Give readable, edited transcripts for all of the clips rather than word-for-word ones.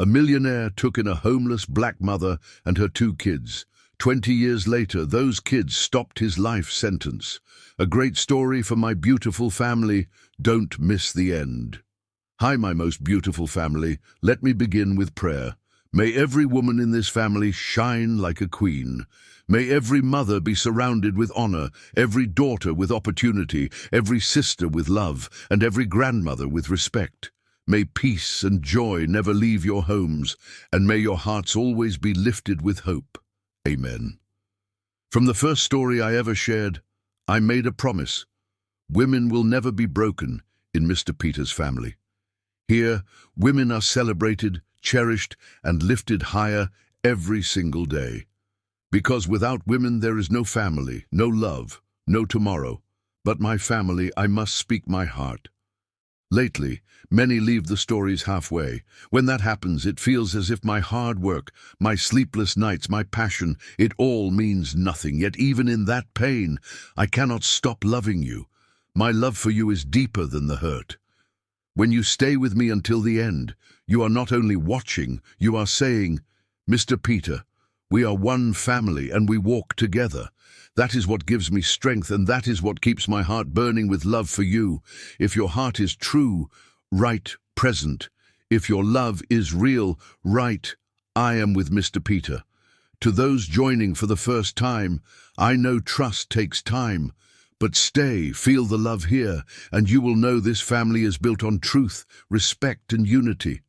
A millionaire took in a homeless black mother and her 2 kids. 20 years later, those kids stopped his life sentence. A great story for my beautiful family. Don't miss the end. Hi, my most beautiful family. Let me begin with prayer. May every woman in this family shine like a queen. May every mother be surrounded with honor, every daughter with opportunity, every sister with love, and every grandmother with respect. May peace and joy never leave your homes, and may your hearts always be lifted with hope. Amen. From the first story I ever shared, I made a promise. Women will never be broken in Mr. Peter's family. Here, women are celebrated, cherished, and lifted higher every single day. Because without women there is no family, no love, no tomorrow. But my family, I must speak my heart. Lately, many leave the stories halfway. When that happens, it feels as if my hard work, my sleepless nights, my passion, it all means nothing. Yet even in that pain, I cannot stop loving you. My love for you is deeper than the hurt. When you stay with me until the end, you are not only watching, you are saying, Mr. Peter, we are one family and we walk together. That is what gives me strength, and that is what keeps my heart burning with love for you. If your heart is true, right, present. If your love is real, right, I am with Mr. Peter. To those joining for the first time, I know trust takes time. But stay, feel the love here, and you will know this family is built on truth, respect, and unity.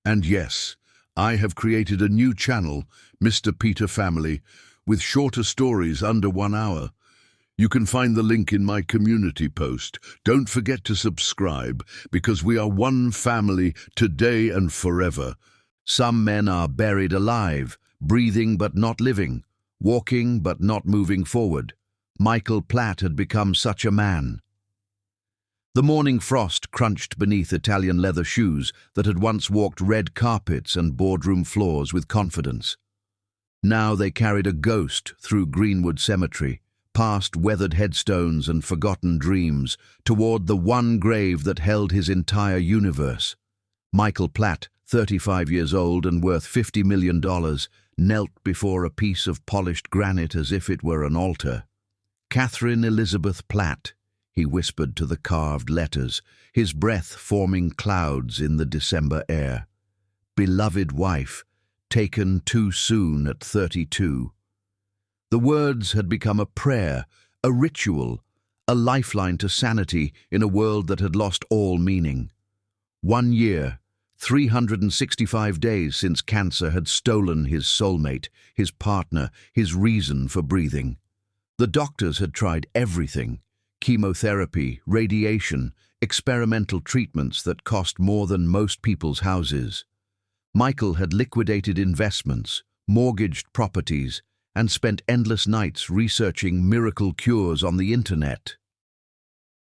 And yes, I have created a new channel, Mr. Peter Family, with shorter stories under 1 hour. You can find the link in my community post. Don't forget to subscribe, because we are one family today and forever. Some men are buried alive, breathing but not living, walking but not moving forward. Michael Platt had become such a man. The morning frost crunched beneath Italian leather shoes that had once walked red carpets and boardroom floors with confidence. Now they carried a ghost through Greenwood Cemetery, past weathered headstones and forgotten dreams, toward the one grave that held his entire universe. Michael Platt, 35 years old and worth $50 million, knelt before a piece of polished granite as if it were an altar. Catherine Elizabeth Platt, he whispered to the carved letters, his breath forming clouds in the December air. Beloved wife, taken too soon at 32. The words had become a prayer, a ritual, a lifeline to sanity in a world that had lost all meaning. 1 year, 365 days since cancer had stolen his soulmate, his partner, his reason for breathing. The doctors had tried everything: chemotherapy, radiation, experimental treatments that cost more than most people's houses. Michael had liquidated investments, mortgaged properties, and spent endless nights researching miracle cures on the internet.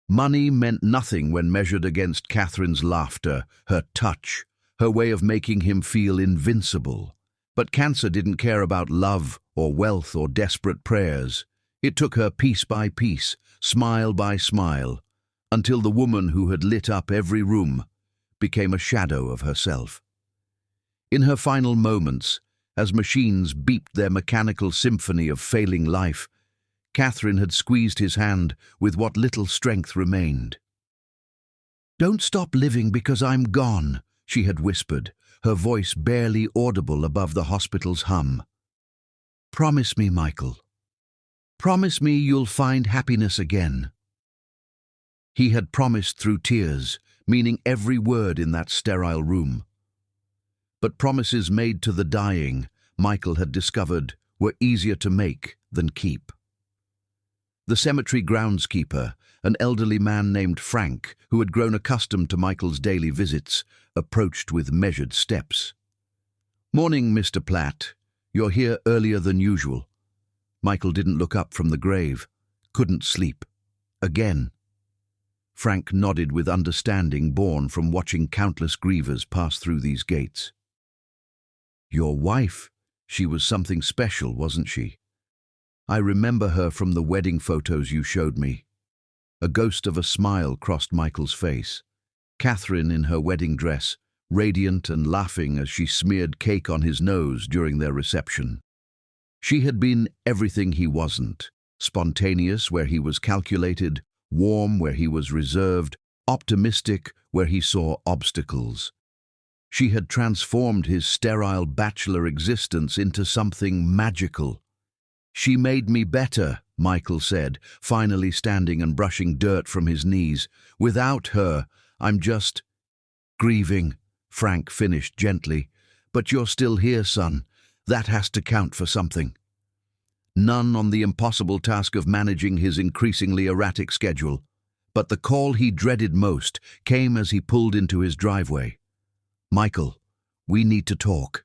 Money meant nothing when measured against Catherine's laughter, her touch, her way of making him feel invincible. But cancer didn't care about love or wealth or desperate prayers. It took her piece by piece, smile by smile, until the woman who had lit up every room became a shadow of herself. In her final moments, as machines beeped their mechanical symphony of failing life, Catherine had squeezed his hand with what little strength remained. "Don't stop living because I'm gone," she had whispered, her voice barely audible above the hospital's hum. "Promise me, Michael. Promise me you'll find happiness again." He had promised through tears, meaning every word in that sterile room. But promises made to the dying, Michael had discovered, were easier to make than keep. The cemetery groundskeeper, an elderly man named Frank, who had grown accustomed to Michael's daily visits, approached with measured steps. "Morning, Mr. Platt. You're here earlier than usual." Michael didn't look up from the grave, couldn't sleep. Again. Frank nodded with understanding born from watching countless grievers pass through these gates. "Your wife, she was something special, wasn't she? I remember her from the wedding photos you showed me." A ghost of a smile crossed Michael's face. Catherine, in her wedding dress, radiant and laughing as she smeared cake on his nose during their reception. She had been everything he wasn't, spontaneous where he was calculated, warm where he was reserved, optimistic where he saw obstacles. She had transformed his sterile bachelor existence into something magical. "She made me better," Michael said, finally standing and brushing dirt from his knees. "Without her, I'm just grieving," Frank finished gently. "But you're still here, son. That has to count for something." None on the impossible task of managing his increasingly erratic schedule. But the call he dreaded most came as he pulled into his driveway. "Michael, we need to talk."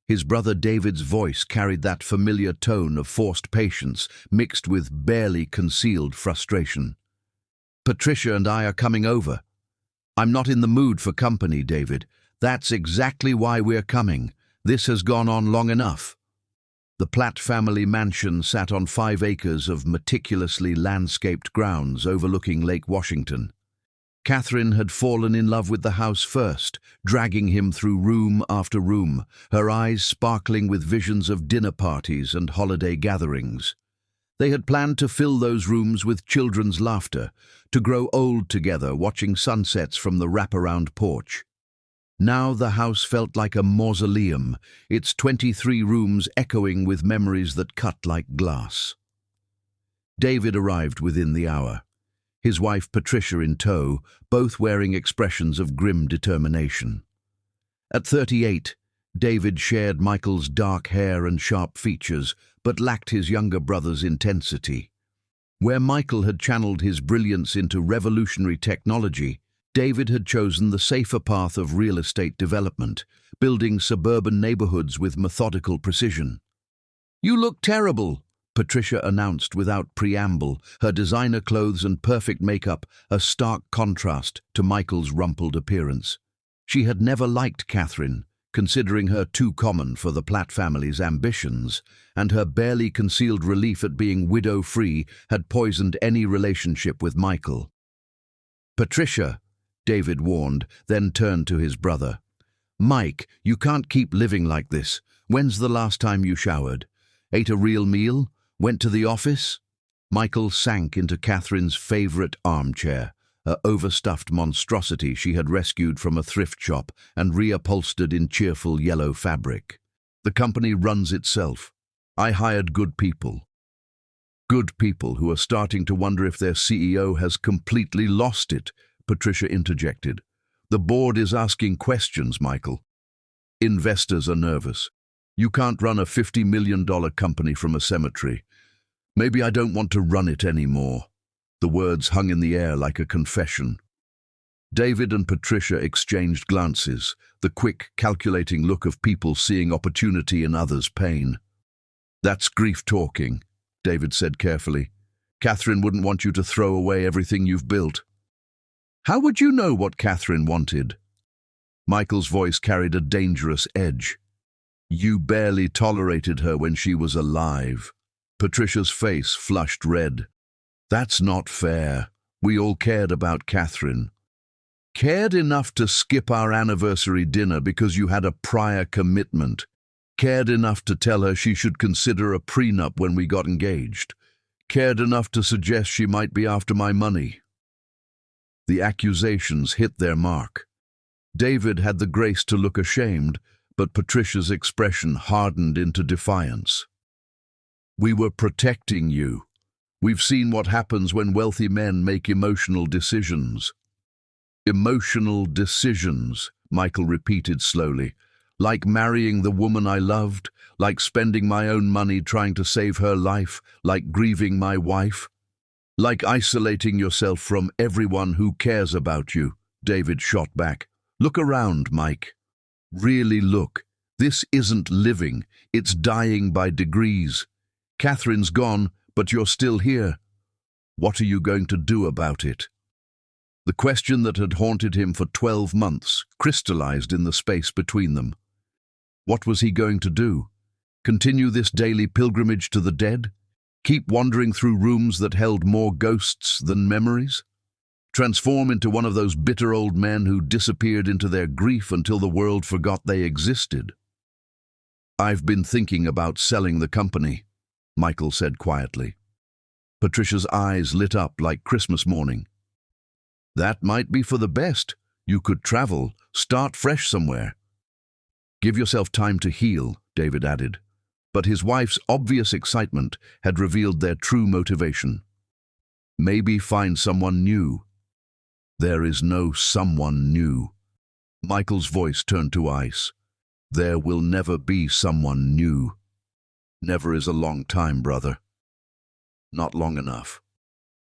His brother David's voice carried that familiar tone of forced patience mixed with barely concealed frustration. "Patricia and I are coming over." "I'm not in the mood for company, David. That's exactly why we're coming. This has gone on long enough." The Platt family mansion sat on 5 acres of meticulously landscaped grounds overlooking Lake Washington. Catherine had fallen in love with the house first, dragging him through room after room, her eyes sparkling with visions of dinner parties and holiday gatherings. They had planned to fill those rooms with children's laughter, to grow old together watching sunsets from the wraparound porch. Now the house felt like a mausoleum, its 23 rooms echoing with memories that cut like glass. David arrived within the hour, his wife Patricia in tow, both wearing expressions of grim determination. At 38, David shared Michael's dark hair and sharp features, but lacked his younger brother's intensity. Where Michael had channeled his brilliance into revolutionary technology, David had chosen the safer path of real estate development, building suburban neighborhoods with methodical precision. "You look terrible," Patricia announced without preamble, her designer clothes and perfect makeup a stark contrast to Michael's rumpled appearance. She had never liked Catherine, considering her too common for the Platt family's ambitions, and her barely concealed relief at being widow-free had poisoned any relationship with Michael. "Patricia," David warned, then turned to his brother. "Mike, you can't keep living like this. When's the last time you showered? Ate a real meal? Went to the office?" Michael sank into Catherine's favorite armchair, a overstuffed monstrosity she had rescued from a thrift shop and reupholstered in cheerful yellow fabric. "The company runs itself. I hired good people. Good people who are starting to wonder if their CEO has completely lost it," Patricia interjected. "The board is asking questions, Michael. Investors are nervous. You can't run a $50 million company from a cemetery. Maybe I don't want to run it anymore." The words hung in the air like a confession. David and Patricia exchanged glances, the quick, calculating look of people seeing opportunity in others' pain. "That's grief talking," David said carefully. "Catherine wouldn't want you to throw away everything you've built." "How would you know what Catherine wanted?" Michael's voice carried a dangerous edge. "You barely tolerated her when she was alive." Patricia's face flushed red. "That's not fair. We all cared about Catherine." "Cared enough to skip our anniversary dinner because you had a prior commitment. Cared enough to tell her she should consider a prenup when we got engaged. Cared enough to suggest she might be after my money." The accusations hit their mark. David had the grace to look ashamed, but Patricia's expression hardened into defiance. "We were protecting you. We've seen what happens when wealthy men make emotional decisions." "Emotional decisions," Michael repeated slowly. "Like marrying the woman I loved, like spending my own money trying to save her life, like grieving my wife. Like isolating yourself from everyone who cares about you," David shot back. "Look around, Mike. Really look. This isn't living, it's dying by degrees. Catherine's gone, but you're still here. What are you going to do about it?" The question that had haunted him for 12 months crystallized in the space between them. What was he going to do? Continue this daily pilgrimage to the dead? Keep wandering through rooms that held more ghosts than memories? Transform into one of those bitter old men who disappeared into their grief until the world forgot they existed. "I've been thinking about selling the company," Michael said quietly. Patricia's eyes lit up like Christmas morning. "That might be for the best. You could travel, start fresh somewhere." "Give yourself time to heal," David added. But his wife's obvious excitement had revealed their true motivation. "Maybe find someone new." "There is no someone new." Michael's voice turned to ice. "There will never be someone new. Never is a long time, brother. Not long enough."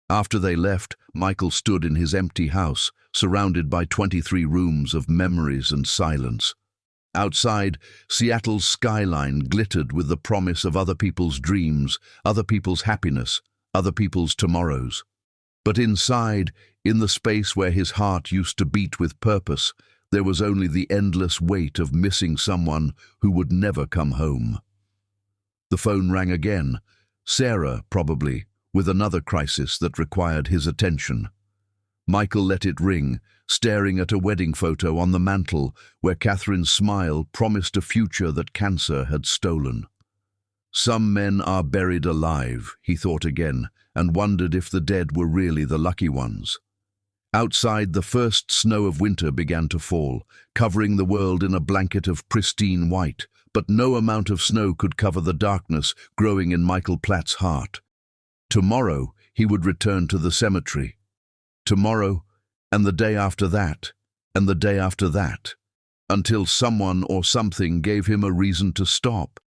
After they left, Michael stood in his empty house, surrounded by 23 rooms of memories and silence. Outside, Seattle's skyline glittered with the promise of other people's dreams, other people's happiness, other people's tomorrows. But inside, in the space where his heart used to beat with purpose, there was only the endless weight of missing someone who would never come home. The phone rang again. Sarah, probably, with another crisis that required his attention. Michael let it ring, staring at a wedding photo on the mantel where Catherine's smile promised a future that cancer had stolen. Some men are buried alive, he thought again, and wondered if the dead were really the lucky ones. Outside, the first snow of winter began to fall, covering the world in a blanket of pristine white, but no amount of snow could cover the darkness growing in Michael Platt's heart. Tomorrow, he would return to the cemetery. Tomorrow, and the day after that, and the day after that, until someone or something gave him a reason to stop.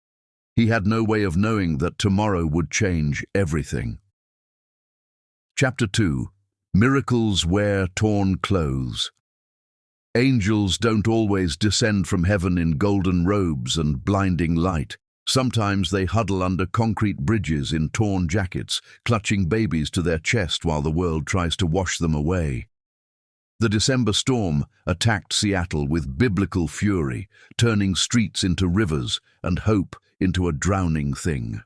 He had no way of knowing that tomorrow would change everything. Chapter 2. Miracles Wear Torn Clothes. Angels don't always descend from heaven in golden robes and blinding light. Sometimes they huddle under concrete bridges in torn jackets, clutching babies to their chest while the world tries to wash them away. The December storm attacked Seattle with biblical fury, turning streets into rivers and hope into a drowning thing.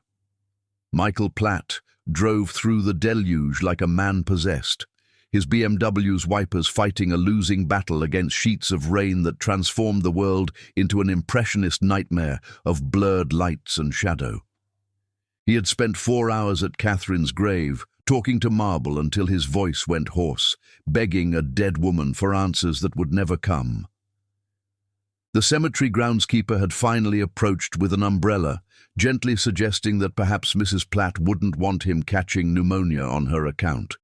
Michael Platt drove through the deluge like a man possessed, his BMW's wipers fighting a losing battle against sheets of rain that transformed the world into an impressionist nightmare of blurred lights and shadow. He had spent 4 hours at Catherine's grave, talking to marble until his voice went hoarse, begging a dead woman for answers that would never come. The cemetery groundskeeper had finally approached with an umbrella, gently suggesting that perhaps Mrs. Platt wouldn't want him catching pneumonia on her account.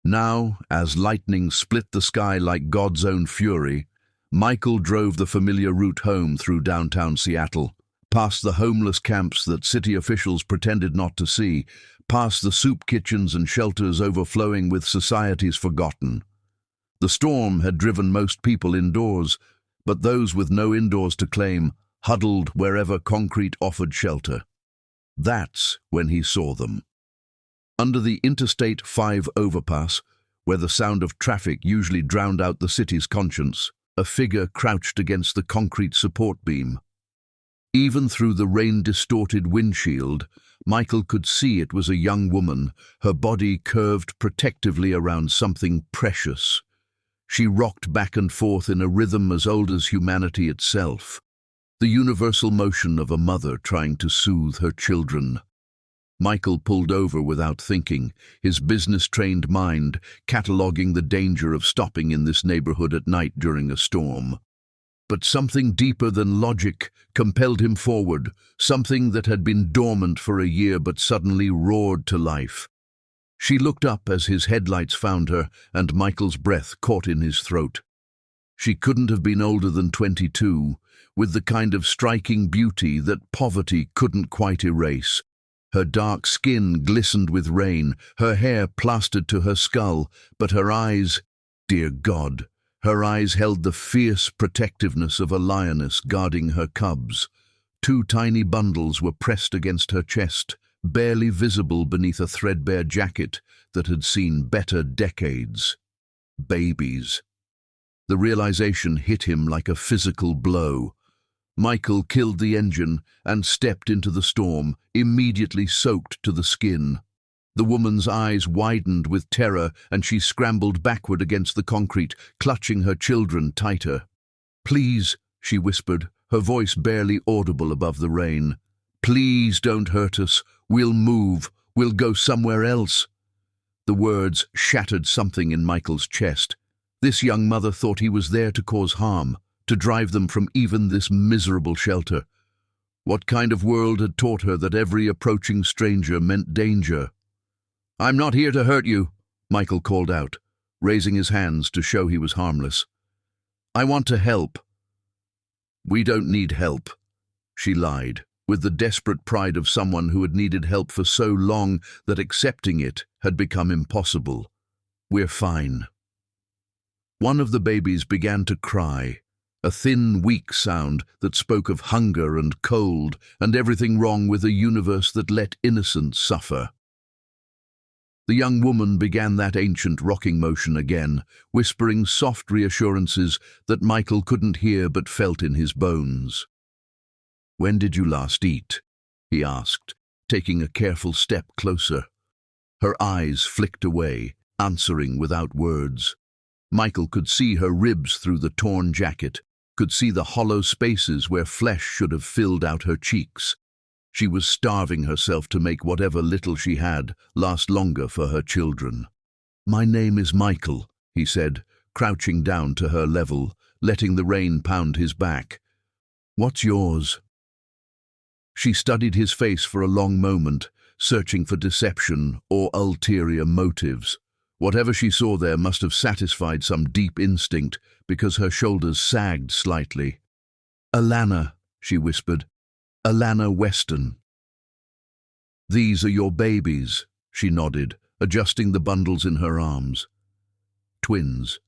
Now, as lightning split the sky like God's own fury, Michael drove the familiar route home through downtown Seattle, past the homeless camps that city officials pretended not to see, past the soup kitchens and shelters overflowing with societies forgotten. The storm had driven most people indoors, but those with no indoors to claim huddled wherever concrete offered shelter. That's when he saw them. Under the Interstate 5 overpass, where the sound of traffic usually drowned out the city's conscience, a figure crouched against the concrete support beam. Even through the rain-distorted windshield, Michael could see it was a young woman, her body curved protectively around something precious. She rocked back and forth in a rhythm as old as humanity itself, the universal motion of a mother trying to soothe her children. Michael pulled over without thinking, his business-trained mind cataloging the danger of stopping in this neighborhood at night during a storm. But something deeper than logic compelled him forward, something that had been dormant for a year but suddenly roared to life. She looked up as his headlights found her, and Michael's breath caught in his throat. She couldn't have been older than 22, with the kind of striking beauty that poverty couldn't quite erase. Her dark skin glistened with rain, her hair plastered to her skull, but her eyes, dear God, her eyes held the fierce protectiveness of a lioness guarding her cubs. 2 tiny bundles were pressed against her chest, barely visible beneath a threadbare jacket that had seen better decades. Babies. The realization hit him like a physical blow. Michael killed the engine and stepped into the storm, immediately soaked to the skin. The woman's eyes widened with terror, and she scrambled backward against the concrete, clutching her children tighter. "Please," she whispered, her voice barely audible above the rain. "Please don't hurt us. We'll move. We'll go somewhere else." The words shattered something in Michael's chest. This young mother thought he was there to cause harm, to drive them from even this miserable shelter. What kind of world had taught her that every approaching stranger meant danger? "I'm not here to hurt you," Michael called out, raising his hands to show he was harmless. "I want to help." "We don't need help," she lied, with the desperate pride of someone who had needed help for so long that accepting it had become impossible. "We're fine." One of the babies began to cry, a thin, weak sound that spoke of hunger and cold and everything wrong with a universe that let innocence suffer. The young woman began that ancient rocking motion again, whispering soft reassurances that Michael couldn't hear but felt in his bones. "When did you last eat?" he asked, taking a careful step closer. Her eyes flicked away, answering without words. Michael could see her ribs through the torn jacket, could see the hollow spaces where flesh should have filled out her cheeks. She was starving herself to make whatever little she had last longer for her children. "My name is Michael," he said, crouching down to her level, letting the rain pound his back. "What's yours?" She studied his face for a long moment, searching for deception or ulterior motives. Whatever she saw there must have satisfied some deep instinct, because her shoulders sagged slightly. "Alana," she whispered. "Alana Weston." "These are your babies," she nodded, adjusting the bundles in her arms. "Twins,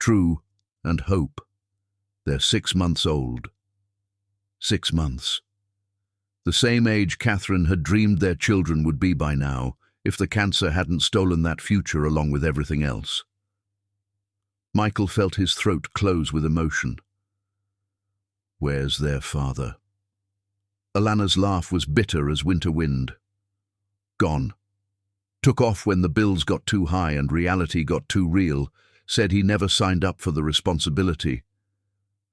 True and Hope. They're 6 months old." 6 months. The same age Catherine had dreamed their children would be by now, if the cancer hadn't stolen that future along with everything else. Michael felt his throat close with emotion. "Where's their father?" Alana's laugh was bitter as winter wind. "Gone. Took off when the bills got too high and reality got too real. Said he never signed up for the responsibility."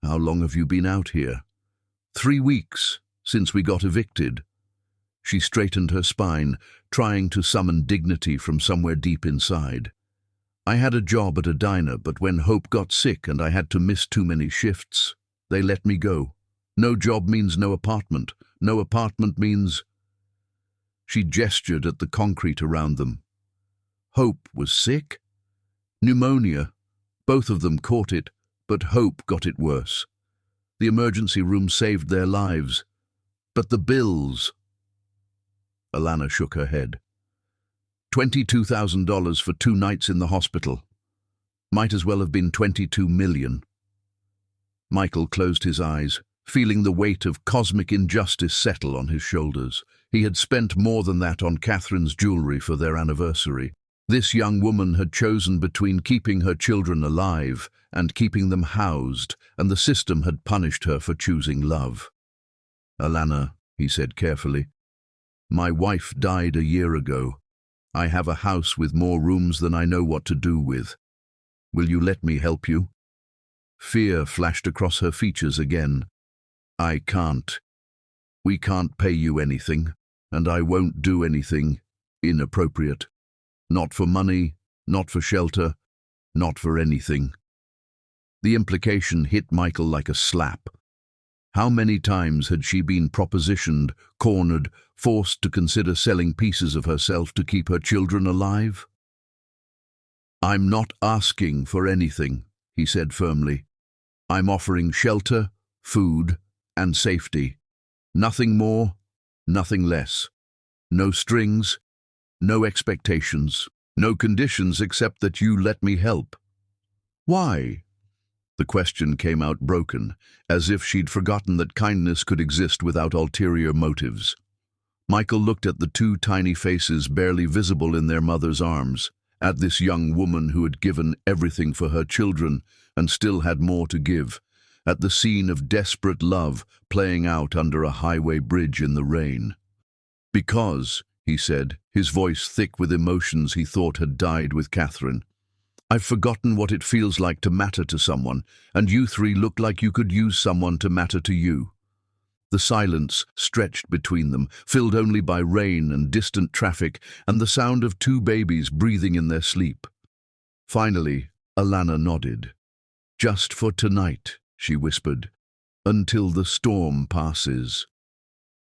"How long have you been out here?" 3 weeks, since we got evicted." She straightened her spine, trying to summon dignity from somewhere deep inside. "I had a job at a diner, but when Hope got sick and I had to miss too many shifts, they let me go. No job means no apartment. No apartment means—" She gestured at the concrete around them. Hope was sick? Pneumonia. Both of them caught it, but Hope got it worse. The emergency room saved their lives. But the bills— Alana shook her head. $22,000 for 2 nights in the hospital. Might as well have been 22 million. Michael closed his eyes, feeling the weight of cosmic injustice settle on his shoulders. He had spent more than that on Catherine's jewelry for their anniversary. This young woman had chosen between keeping her children alive and keeping them housed, and the system had punished her for choosing love. "Alana," he said carefully, "my wife died a year ago. I have a house with more rooms than I know what to do with. Will you let me help you?" Fear flashed across her features again. "I can't. We can't pay you anything, and I won't do anything inappropriate. Not for money, not for shelter, not for anything." The implication hit Michael like a slap. How many times had she been propositioned, cornered, forced to consider selling pieces of herself to keep her children alive? "I'm not asking for anything," he said firmly. "I'm offering shelter, food, and safety. Nothing more, nothing less. No strings, no expectations, no conditions except that you let me help." "Why?" The question came out broken, as if she'd forgotten that kindness could exist without ulterior motives. Michael looked at the 2 tiny faces barely visible in their mother's arms, at this young woman who had given everything for her children and still had more to give, at the scene of desperate love playing out under a highway bridge in the rain. "Because," he said, his voice thick with emotions he thought had died with Catherine. "I've forgotten what it feels like to matter to someone, and you three look like you could use someone to matter to you." The silence stretched between them, filled only by rain and distant traffic and the sound of two babies breathing in their sleep. Finally, Alana nodded. "Just for tonight," she whispered, "until the storm passes."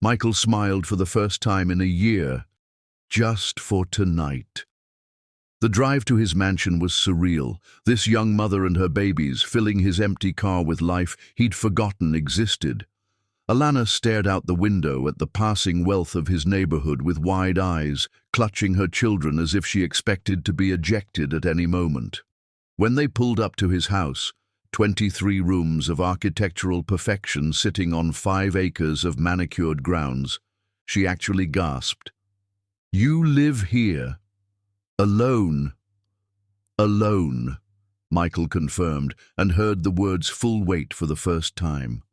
Michael smiled for the first time in a year. Just for tonight. The drive to his mansion was surreal, this young mother and her babies filling his empty car with life he'd forgotten existed. Alana stared out the window at the passing wealth of his neighborhood with wide eyes, clutching her children as if she expected to be ejected at any moment. When they pulled up to his house, 23 rooms of architectural perfection sitting on 5 acres of manicured grounds, she actually gasped. "You live here? Alone?" "Alone," Michael confirmed, and heard the words full weight for the first time.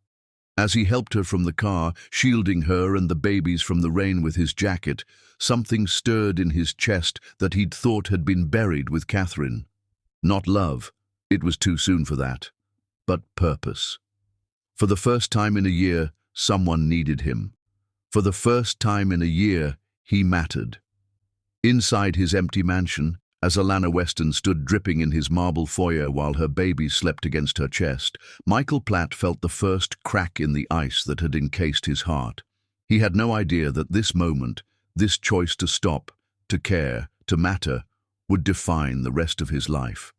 As he helped her from the car, shielding her and the babies from the rain with his jacket, something stirred in his chest that he'd thought had been buried with Catherine. Not love, it was too soon for that, but purpose. For the first time in a year, someone needed him. For the first time in a year, he mattered. Inside his empty mansion, as Alana Weston stood dripping in his marble foyer while her baby slept against her chest, Michael Platt felt the first crack in the ice that had encased his heart. He had no idea that this moment, this choice to stop, to care, to matter, would define the rest of his life.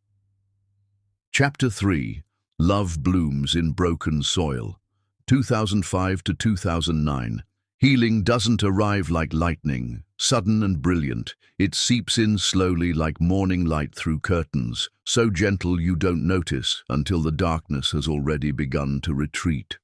Chapter 3. Love Blooms in Broken Soil. 2005 to 2009. Healing doesn't arrive like lightning, sudden and brilliant. It seeps in slowly like morning light through curtains, so gentle you don't notice until the darkness has already begun to retreat.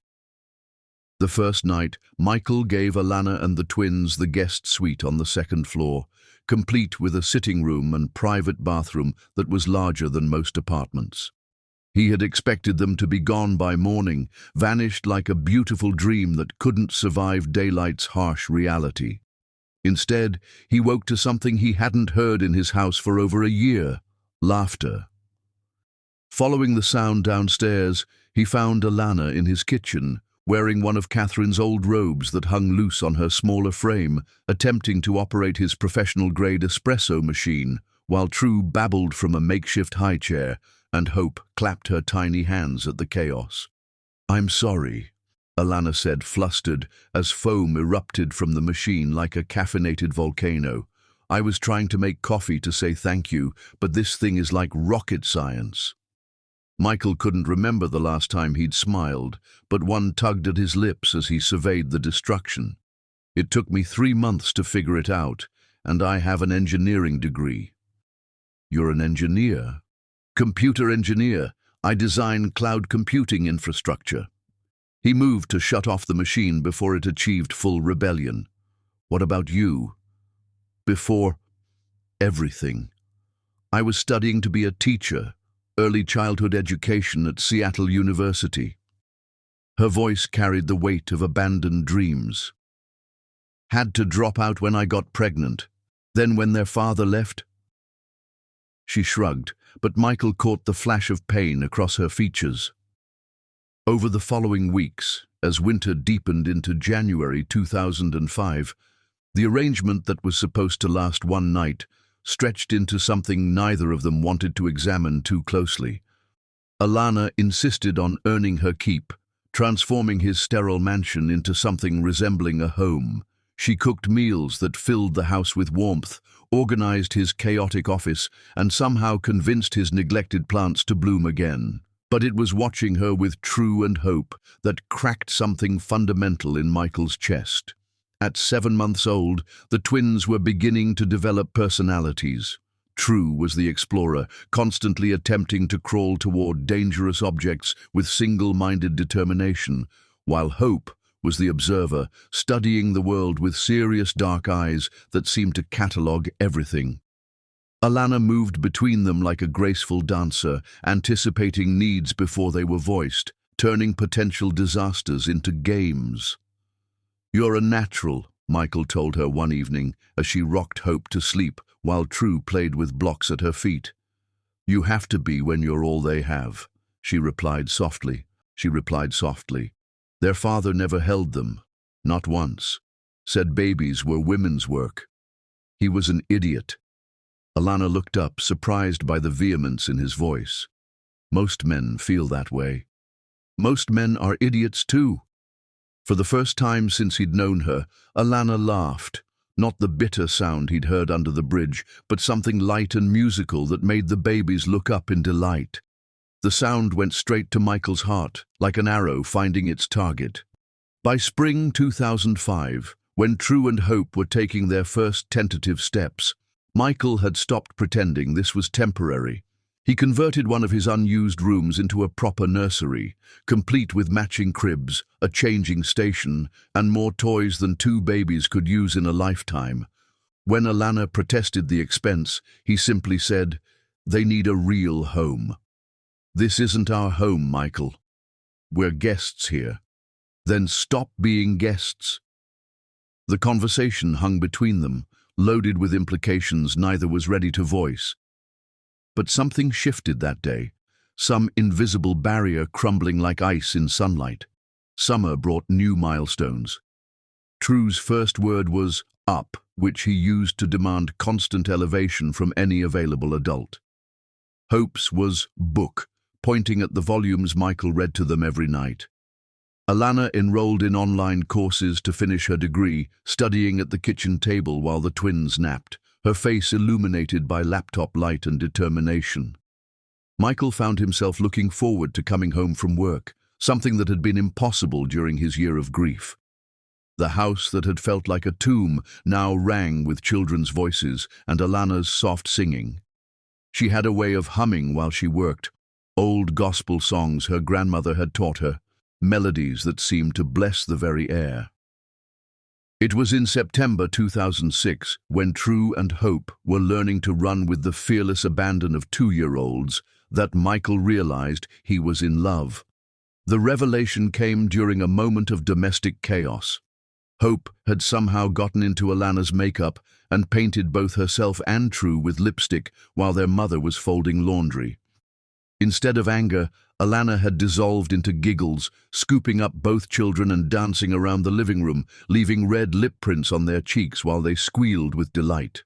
The first night, Michael gave Alana and the twins the guest suite on the second floor, complete with a sitting room and private bathroom that was larger than most apartments. He had expected them to be gone by morning, vanished like a beautiful dream that couldn't survive daylight's harsh reality. Instead, he woke to something he hadn't heard in his house for over a year: laughter. Following the sound downstairs, he found Alana in his kitchen, wearing one of Catherine's old robes that hung loose on her smaller frame, attempting to operate his professional-grade espresso machine, while True babbled from a makeshift high chair, and Hope clapped her tiny hands at the chaos. "I'm sorry," Alana said, flustered, as foam erupted from the machine like a caffeinated volcano. "I was trying to make coffee to say thank you, but this thing is like rocket science." Michael couldn't remember the last time he'd smiled, but one tugged at his lips as he surveyed the destruction. "It took me 3 months to figure it out, and I have an engineering degree." "You're an engineer?" "Computer engineer. I design cloud computing infrastructure." He moved to shut off the machine before it achieved full rebellion. "What about you?" "Before everything. I was studying to be a teacher, early childhood education at Seattle University." Her voice carried the weight of abandoned dreams. "Had to drop out when I got pregnant. Then when their father left." She shrugged, but Michael caught the flash of pain across her features. Over the following weeks, as winter deepened into January 2005, the arrangement that was supposed to last one night stretched into something neither of them wanted to examine too closely. Alana insisted on earning her keep, transforming his sterile mansion into something resembling a home. She cooked meals that filled the house with warmth, organized his chaotic office, and somehow convinced his neglected plants to bloom again. But it was watching her with True and Hope that cracked something fundamental in Michael's chest. At 7 months old, the twins were beginning to develop personalities. True was the explorer, constantly attempting to crawl toward dangerous objects with single-minded determination, while Hope was the observer, studying the world with serious dark eyes that seemed to catalogue everything. Alana moved between them like a graceful dancer, anticipating needs before they were voiced, turning potential disasters into games. "You're a natural," Michael told her one evening as she rocked Hope to sleep while True played with blocks at her feet. "You have to be when you're all they have," she replied softly. Their father never held them, not once. Said babies were women's work. He was an idiot. Alana looked up, surprised by the vehemence in his voice. Most men feel that way. Most men are idiots too. For the first time since he'd known her, Alana laughed. Not the bitter sound he'd heard under the bridge, but something light and musical that made the babies look up in delight. The sound went straight to Michael's heart, like an arrow finding its target. By spring 2005, when True and Hope were taking their first tentative steps, Michael had stopped pretending this was temporary. He converted one of his unused rooms into a proper nursery, complete with matching cribs, a changing station, and more toys than two babies could use in a lifetime. When Alana protested the expense, he simply said, "They need a real home." "This isn't our home, Michael. We're guests here." "Then stop being guests." The conversation hung between them, loaded with implications neither was ready to voice. But something shifted that day, some invisible barrier crumbling like ice in sunlight. Summer brought new milestones. True's first word was up, which he used to demand constant elevation from any available adult. Hope's was book, pointing at the volumes Michael read to them every night. Alana enrolled in online courses to finish her degree, studying at the kitchen table while the twins napped, her face illuminated by laptop light and determination. Michael found himself looking forward to coming home from work, something that had been impossible during his year of grief. The house that had felt like a tomb now rang with children's voices and Alana's soft singing. She had a way of humming while she worked, old gospel songs her grandmother had taught her, melodies that seemed to bless the very air. It was in September 2006, when True and Hope were learning to run with the fearless abandon of 2-year-olds, that Michael realized he was in love. The revelation came during a moment of domestic chaos. Hope had somehow gotten into Alana's makeup and painted both herself and True with lipstick while their mother was folding laundry. Instead of anger, Alana had dissolved into giggles, scooping up both children and dancing around the living room, leaving red lip prints on their cheeks while they squealed with delight.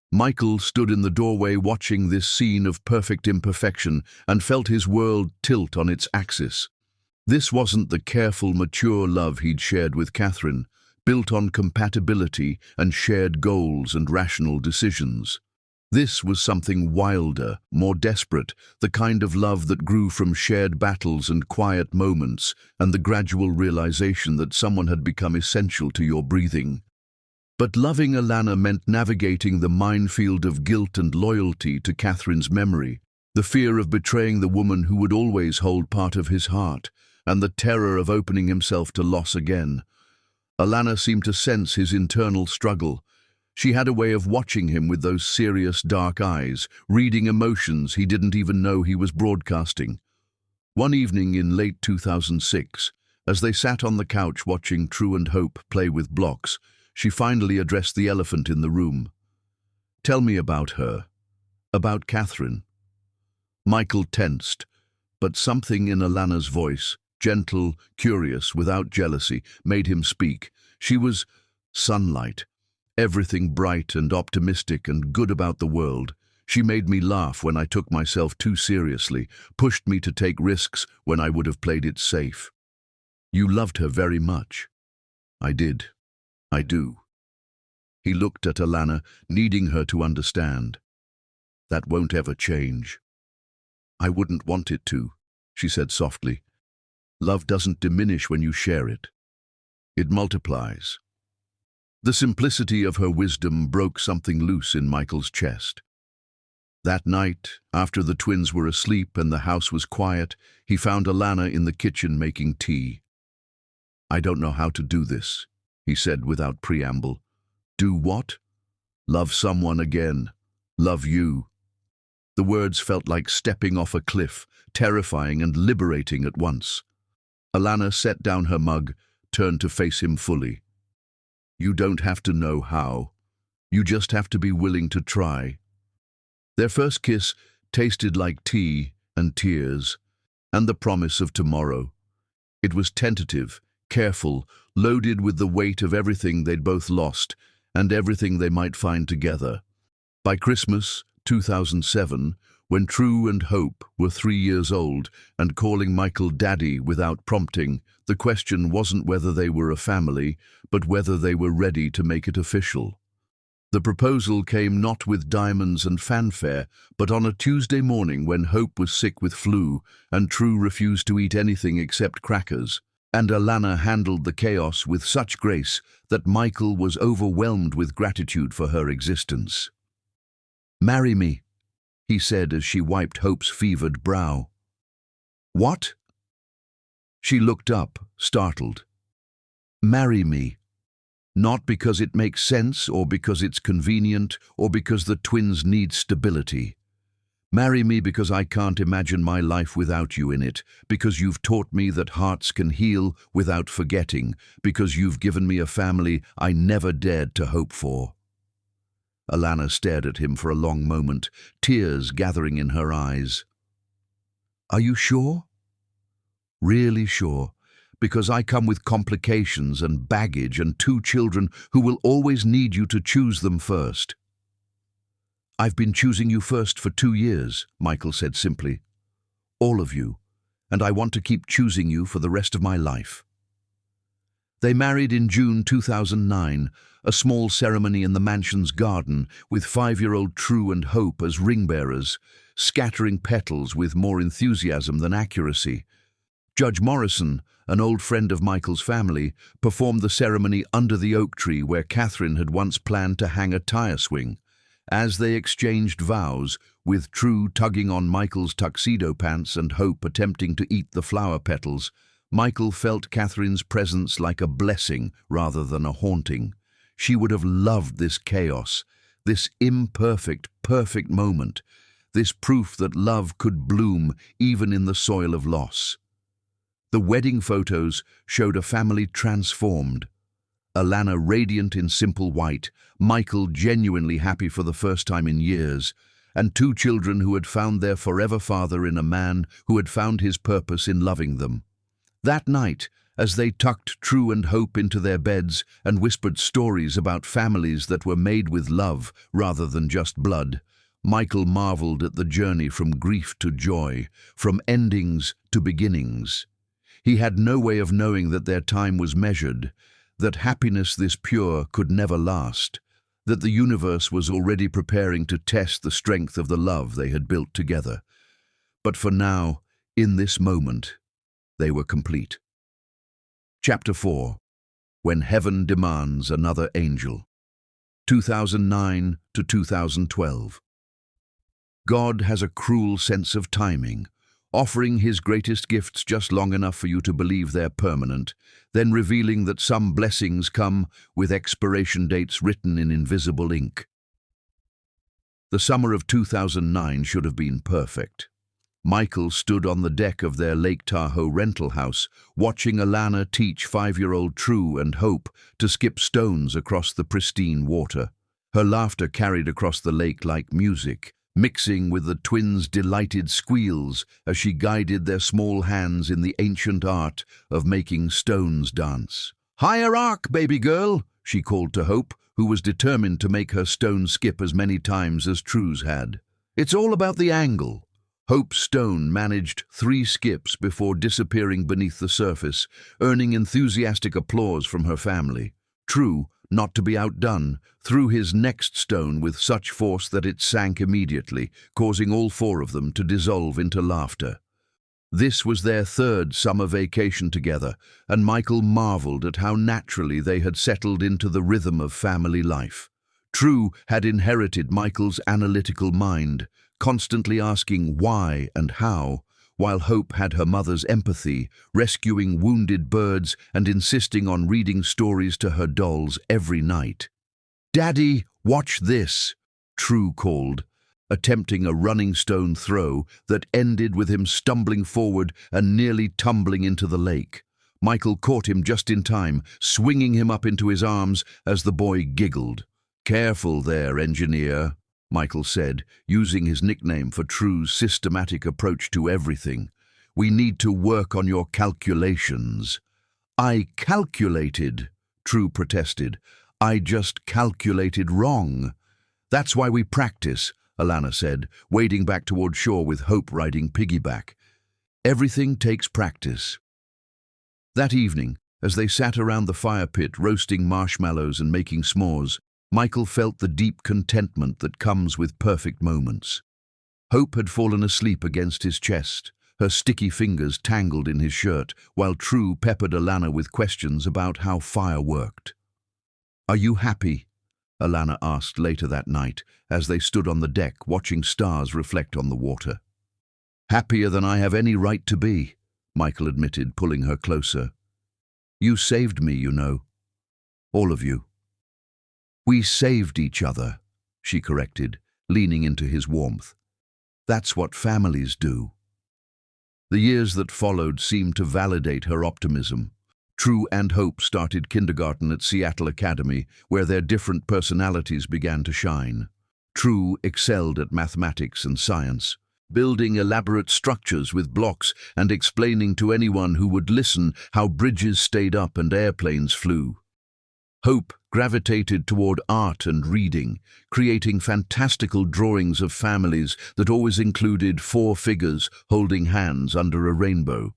Michael stood in the doorway watching this scene of perfect imperfection and felt his world tilt on its axis. This wasn't the careful, mature love he'd shared with Catherine, built on compatibility and shared goals and rational decisions. This was something wilder, more desperate, the kind of love that grew from shared battles and quiet moments and the gradual realization that someone had become essential to your breathing. But loving Alana meant navigating the minefield of guilt and loyalty to Catherine's memory, the fear of betraying the woman who would always hold part of his heart, and the terror of opening himself to loss again. Alana seemed to sense his internal struggle. She had a way of watching him with those serious, dark eyes, reading emotions he didn't even know he was broadcasting. One evening in late 2006, as they sat on the couch watching True and Hope play with blocks, she finally addressed the elephant in the room. "Tell me about her. About Catherine." Michael tensed, but something in Alana's voice, gentle, curious, without jealousy, made him speak. She was sunlight. Everything bright and optimistic and good about the world. She made me laugh when I took myself too seriously, pushed me to take risks when I would have played it safe. "You loved her very much." "I did. I do." He looked at Alana, needing her to understand. "That won't ever change." "I wouldn't want it to," she said softly. "Love doesn't diminish when you share it. It multiplies." The simplicity of her wisdom broke something loose in Michael's chest. That night, after the twins were asleep and the house was quiet, he found Alana in the kitchen making tea. "I don't know how to do this," he said without preamble. "Do what?" "Love someone again. Love you." The words felt like stepping off a cliff, terrifying and liberating at once. Alana set down her mug, turned to face him fully. You don't have to know how. You just have to be willing to try. Their first kiss tasted like tea and tears, and the promise of tomorrow. It was tentative, careful, loaded with the weight of everything they'd both lost and everything they might find together. By Christmas 2007, when True and Hope were 3 years old and calling Michael Daddy without prompting, the question wasn't whether they were a family, but whether they were ready to make it official. The proposal came not with diamonds and fanfare, but on a Tuesday morning when Hope was sick with flu and True refused to eat anything except crackers, and Alana handled the chaos with such grace that Michael was overwhelmed with gratitude for her existence. "Marry me," he said as she wiped Hope's fevered brow. "What?" She looked up, startled. "Marry me. Not because it makes sense or because it's convenient or because the twins need stability. Marry me because I can't imagine my life without you in it, because you've taught me that hearts can heal without forgetting, because you've given me a family I never dared to hope for." Alana stared at him for a long moment, tears gathering in her eyes. "Are you sure?" "Really sure. Because I come with complications and baggage and 2 children who will always need you to choose them first." "I've been choosing you first for 2 years," Michael said simply. "All of you, and I want to keep choosing you for the rest of my life." They married in June 2009, a small ceremony in the mansion's garden with 5-year-old True and Hope as ring-bearers, scattering petals with more enthusiasm than accuracy. Judge Morrison, an old friend of Michael's family, performed the ceremony under the oak tree where Catherine had once planned to hang a tire swing. As they exchanged vows, with True tugging on Michael's tuxedo pants and Hope attempting to eat the flower petals, Michael felt Catherine's presence like a blessing rather than a haunting. She would have loved this chaos, this imperfect, perfect moment, this proof that love could bloom even in the soil of loss. The wedding photos showed a family transformed. Alana radiant in simple white, Michael genuinely happy for the first time in years, and 2 children who had found their forever father in a man who had found his purpose in loving them. That night, as they tucked True and Hope into their beds and whispered stories about families that were made with love rather than just blood, Michael marveled at the journey from grief to joy, from endings to beginnings. He had no way of knowing that their time was measured, that happiness this pure could never last, that the universe was already preparing to test the strength of the love they had built together. But for now, in this moment, they were complete. Chapter 4. When Heaven Demands Another Angel. 2009 to 2012. God has a cruel sense of timing, offering his greatest gifts just long enough for you to believe they're permanent, then revealing that some blessings come with expiration dates written in invisible ink. The summer of 2009 should have been perfect. Michael stood on the deck of their Lake Tahoe rental house, watching Alana teach 5-year-old True and Hope to skip stones across the pristine water. Her laughter carried across the lake like music, mixing with the twins' delighted squeals as she guided their small hands in the ancient art of making stones dance. "Higher arc, baby girl," she called to Hope, who was determined to make her stone skip as many times as True's had. "It's all about the angle." Hope's stone managed 3 skips before disappearing beneath the surface, earning enthusiastic applause from her family. True, not to be outdone, threw his next stone with such force that it sank immediately, causing all 4 of them to dissolve into laughter. This was their 3rd summer vacation together, and Michael marveled at how naturally they had settled into the rhythm of family life. True had inherited Michael's analytical mind, constantly asking why and how, while Hope had her mother's empathy, rescuing wounded birds and insisting on reading stories to her dolls every night. "Daddy, watch this," True called, attempting a running stone throw that ended with him stumbling forward and nearly tumbling into the lake. Michael caught him just in time, swinging him up into his arms as the boy giggled. "Careful there, engineer," Michael said, using his nickname for True's systematic approach to everything. "We need to work on your calculations." "I calculated," True protested. "I just calculated wrong." "That's why we practice," Alana said, wading back toward shore with Hope riding piggyback. "Everything takes practice." That evening, as they sat around the fire pit roasting marshmallows and making s'mores, Michael felt the deep contentment that comes with perfect moments. Hope had fallen asleep against his chest, her sticky fingers tangled in his shirt, while True peppered Alana with questions about how fire worked. "Are you happy?" Alana asked later that night, as they stood on the deck watching stars reflect on the water. "Happier than I have any right to be," Michael admitted, pulling her closer. "You saved me, you know. All of you." "We saved each other," she corrected, leaning into his warmth. "That's what families do." The years that followed seemed to validate her optimism. True and Hope started kindergarten at Seattle Academy, where their different personalities began to shine. True excelled at mathematics and science, building elaborate structures with blocks and explaining to anyone who would listen how bridges stayed up and airplanes flew. Hope gravitated toward art and reading, creating fantastical drawings of families that always included 4 figures holding hands under a rainbow.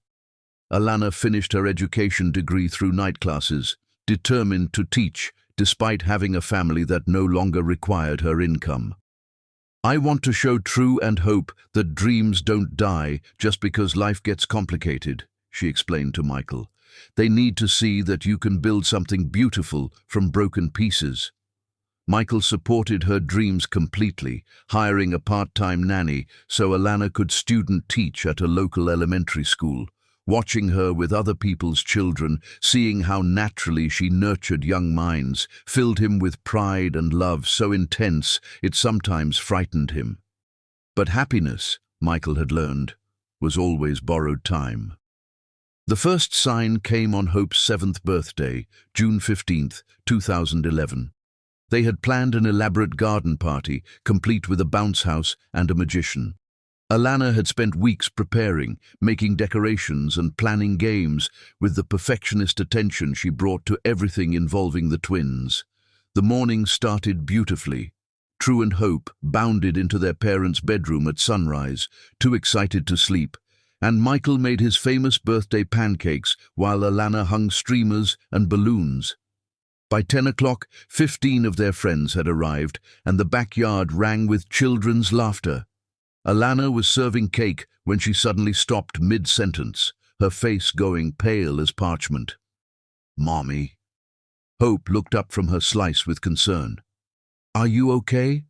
Alana finished her education degree through night classes, determined to teach despite having a family that no longer required her income. "I want to show True and Hope that dreams don't die just because life gets complicated," she explained to Michael. "They need to see that you can build something beautiful from broken pieces." Michael supported her dreams completely, hiring a part-time nanny so Alana could student teach at a local elementary school. Watching her with other people's children, seeing how naturally she nurtured young minds, filled him with pride and love so intense it sometimes frightened him. But happiness, Michael had learned, was always borrowed time. The first sign came on Hope's 7th birthday, June 15, 2011. They had planned an elaborate garden party, complete with a bounce house and a magician. Alana had spent weeks preparing, making decorations and planning games with the perfectionist attention she brought to everything involving the twins. The morning started beautifully. True and Hope bounded into their parents' bedroom at sunrise, too excited to sleep, and Michael made his famous birthday pancakes while Alana hung streamers and balloons. By 10 o'clock, 15 of their friends had arrived, and the backyard rang with children's laughter. Alana was serving cake when she suddenly stopped mid-sentence, her face going pale as parchment. "Mommy?" Hope looked up from her slice with concern. "Are you okay?"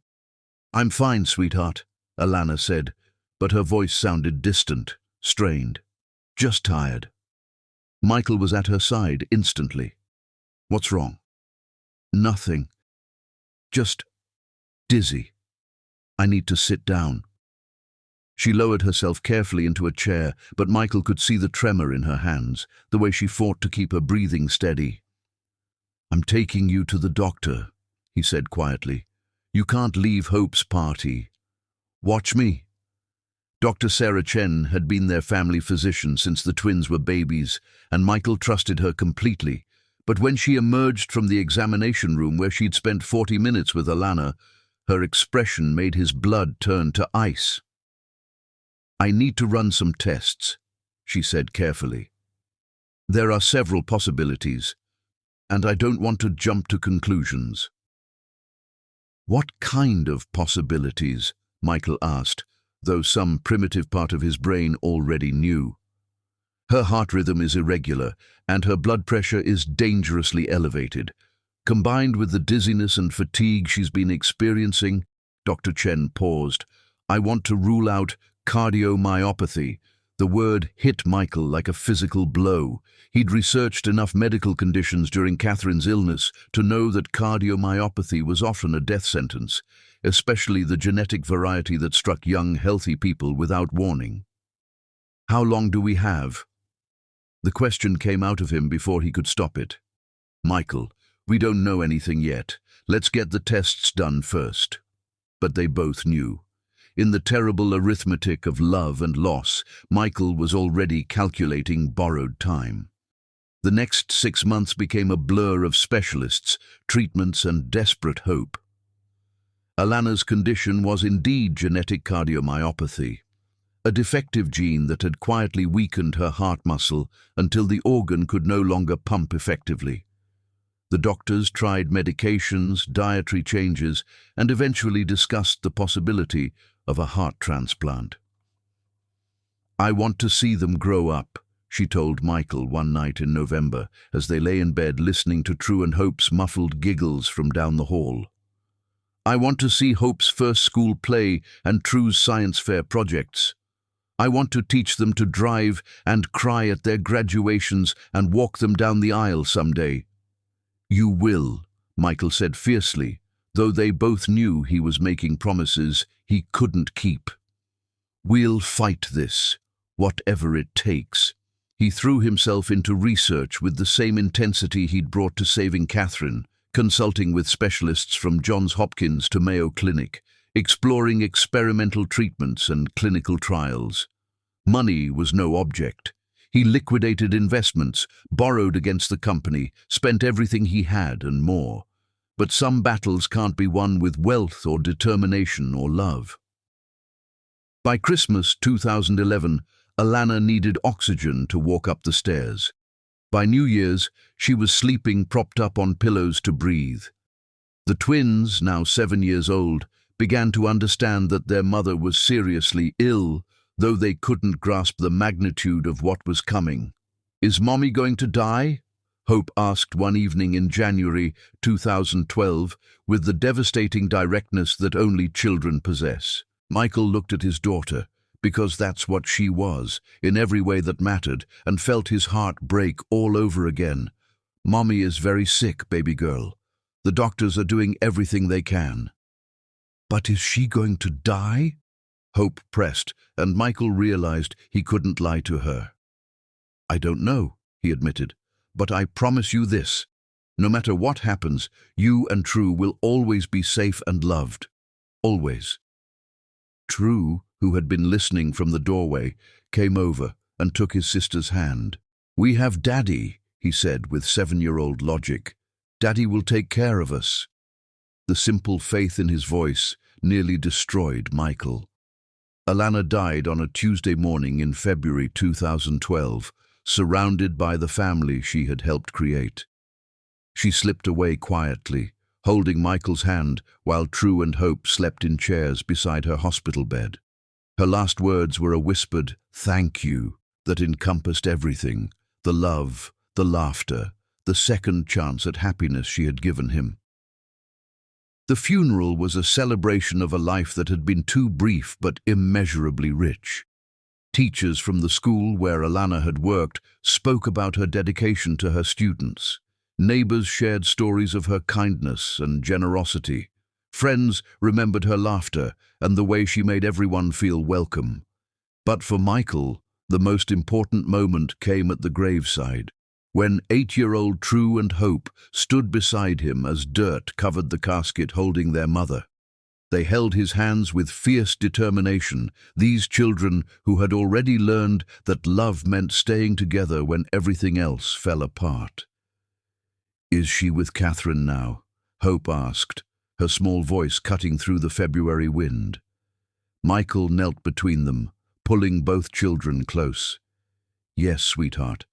"I'm fine, sweetheart," Alana said, but her voice sounded distant, strained. "Just tired." Michael was at her side instantly. "What's wrong?" "Nothing. Just dizzy. I need to sit down." She lowered herself carefully into a chair, but Michael could see the tremor in her hands, the way she fought to keep her breathing steady. "I'm taking you to the doctor," he said quietly. "You can't leave Hope's party. Watch me." Dr. Sarah Chen had been their family physician since the twins were babies, and Michael trusted her completely. But when she emerged from the examination room where she'd spent 40 minutes with Alana, her expression made his blood turn to ice. "I need to run some tests," she said carefully. "There are several possibilities, and I don't want to jump to conclusions." "What kind of possibilities?" Michael asked, though some primitive part of his brain already knew. "Her heart rhythm is irregular, and her blood pressure is dangerously elevated. Combined with the dizziness and fatigue she's been experiencing," Dr. Chen paused, "I want to rule out cardiomyopathy." The word hit Michael like a physical blow. He'd researched enough medical conditions during Catherine's illness to know that cardiomyopathy was often a death sentence, especially the genetic variety that struck young, healthy people without warning. "How long do we have?" The question came out of him before he could stop it. "Michael, we don't know anything yet. Let's get the tests done first." But they both knew. In the terrible arithmetic of love and loss, Michael was already calculating borrowed time. The next 6 months became a blur of specialists, treatments, and desperate hope. Alana's condition was indeed genetic cardiomyopathy, a defective gene that had quietly weakened her heart muscle until the organ could no longer pump effectively. The doctors tried medications, dietary changes, and eventually discussed the possibility of a heart transplant. "I want to see them grow up," she told Michael one night in November as they lay in bed listening to True and Hope's muffled giggles from down the hall. "I want to see Hope's first school play and True's science fair projects. I want to teach them to drive and cry at their graduations and walk them down the aisle someday." "You will," Michael said fiercely, though they both knew he was making promises he couldn't keep. "We'll fight this, whatever it takes." He threw himself into research with the same intensity he'd brought to saving Catherine, consulting with specialists from Johns Hopkins to Mayo Clinic, exploring experimental treatments and clinical trials. Money was no object. He liquidated investments, borrowed against the company, spent everything he had and more. But some battles can't be won with wealth or determination or love. By Christmas 2011, Alana needed oxygen to walk up the stairs. By New Year's, she was sleeping propped up on pillows to breathe. The twins, now 7 years old, began to understand that their mother was seriously ill, though they couldn't grasp the magnitude of what was coming. "Is Mommy going to die?" Hope asked one evening in January 2012 with the devastating directness that only children possess. Michael looked at his daughter, because that's what she was, in every way that mattered, and felt his heart break all over again. "Mommy is very sick, baby girl. The doctors are doing everything they can." "But is she going to die?" Hope pressed, and Michael realized he couldn't lie to her. "I don't know," he admitted, "but I promise you this. No matter what happens, you and True will always be safe and loved. Always." True, who had been listening from the doorway, came over and took his sister's hand. "We have Daddy," he said with 7-year-old logic. "Daddy will take care of us." The simple faith in his voice nearly destroyed Michael. Alana died on a Tuesday morning in February 2012, surrounded by the family she had helped create. She slipped away quietly, holding Michael's hand while True and Hope slept in chairs beside her hospital bed. Her last words were a whispered "thank you" that encompassed everything: the love, the laughter, the second chance at happiness she had given him. The funeral was a celebration of a life that had been too brief but immeasurably rich. Teachers from the school where Alana had worked spoke about her dedication to her students. Neighbors shared stories of her kindness and generosity. Friends remembered her laughter and the way she made everyone feel welcome. But for Michael, the most important moment came at the graveside, when 8-year-old True and Hope stood beside him as dirt covered the casket holding their mother. They held his hands with fierce determination, these children who had already learned that love meant staying together when everything else fell apart. "Is she with Catherine now?" Hope asked, her small voice cutting through the February wind. Michael knelt between them, pulling both children close. "Yes, sweetheart,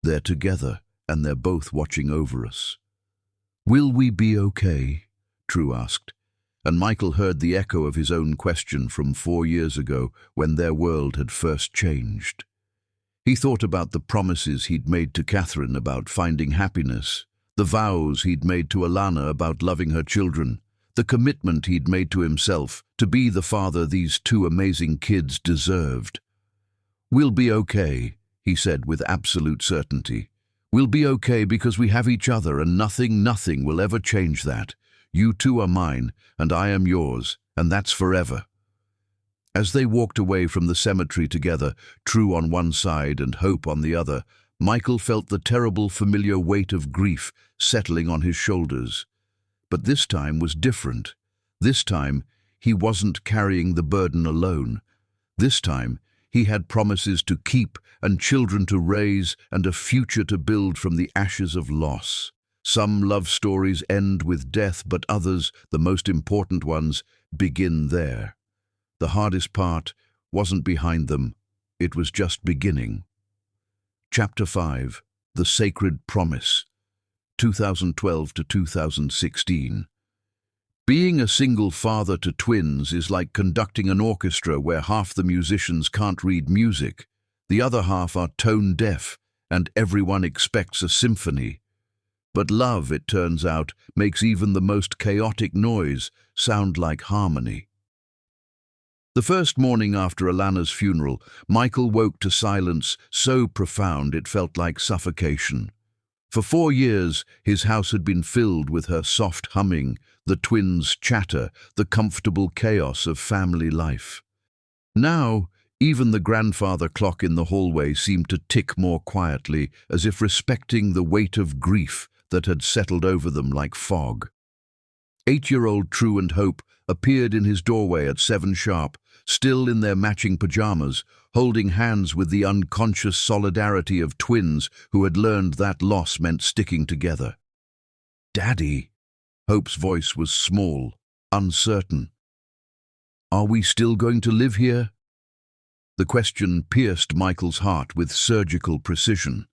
they're together and they're both watching over us." "Will we be okay?" True asked, and Michael heard the echo of his own question from 4 years ago when their world had first changed. He thought about the promises he'd made to Catherine about finding happiness, the vows he'd made to Alana about loving her children, the commitment he'd made to himself to be the father these 2 amazing kids deserved. "We'll be okay," he said with absolute certainty. "We'll be okay because we have each other, and nothing will ever change that. You 2 are mine, and I am yours, and that's forever." As they walked away from the cemetery together, True on one side and Hope on the other, Michael felt the terrible familiar weight of grief settling on his shoulders. But this time was different. This time, he wasn't carrying the burden alone. This time, he had promises to keep and children to raise and a future to build from the ashes of loss. Some love stories end with death, but others, the most important ones, begin there. The hardest part wasn't behind them, it was just beginning. Chapter 5, The Sacred Promise, 2012 to 2016. Being a single father to twins is like conducting an orchestra where half the musicians can't read music, the other half are tone deaf, and everyone expects a symphony. But love, it turns out, makes even the most chaotic noise sound like harmony. The first morning after Alana's funeral, Michael woke to silence so profound it felt like suffocation. For 4 years, his house had been filled with her soft humming, the twins' chatter, the comfortable chaos of family life. Now, even the grandfather clock in the hallway seemed to tick more quietly, as if respecting the weight of grief that had settled over them like fog. 8-year-old True and Hope appeared in his doorway at 7 sharp, still in their matching pajamas, holding hands with the unconscious solidarity of twins who had learned that loss meant sticking together. "Daddy," Hope's voice was small, uncertain. "Are we still going to live here?" The question pierced Michael's heart with surgical precision.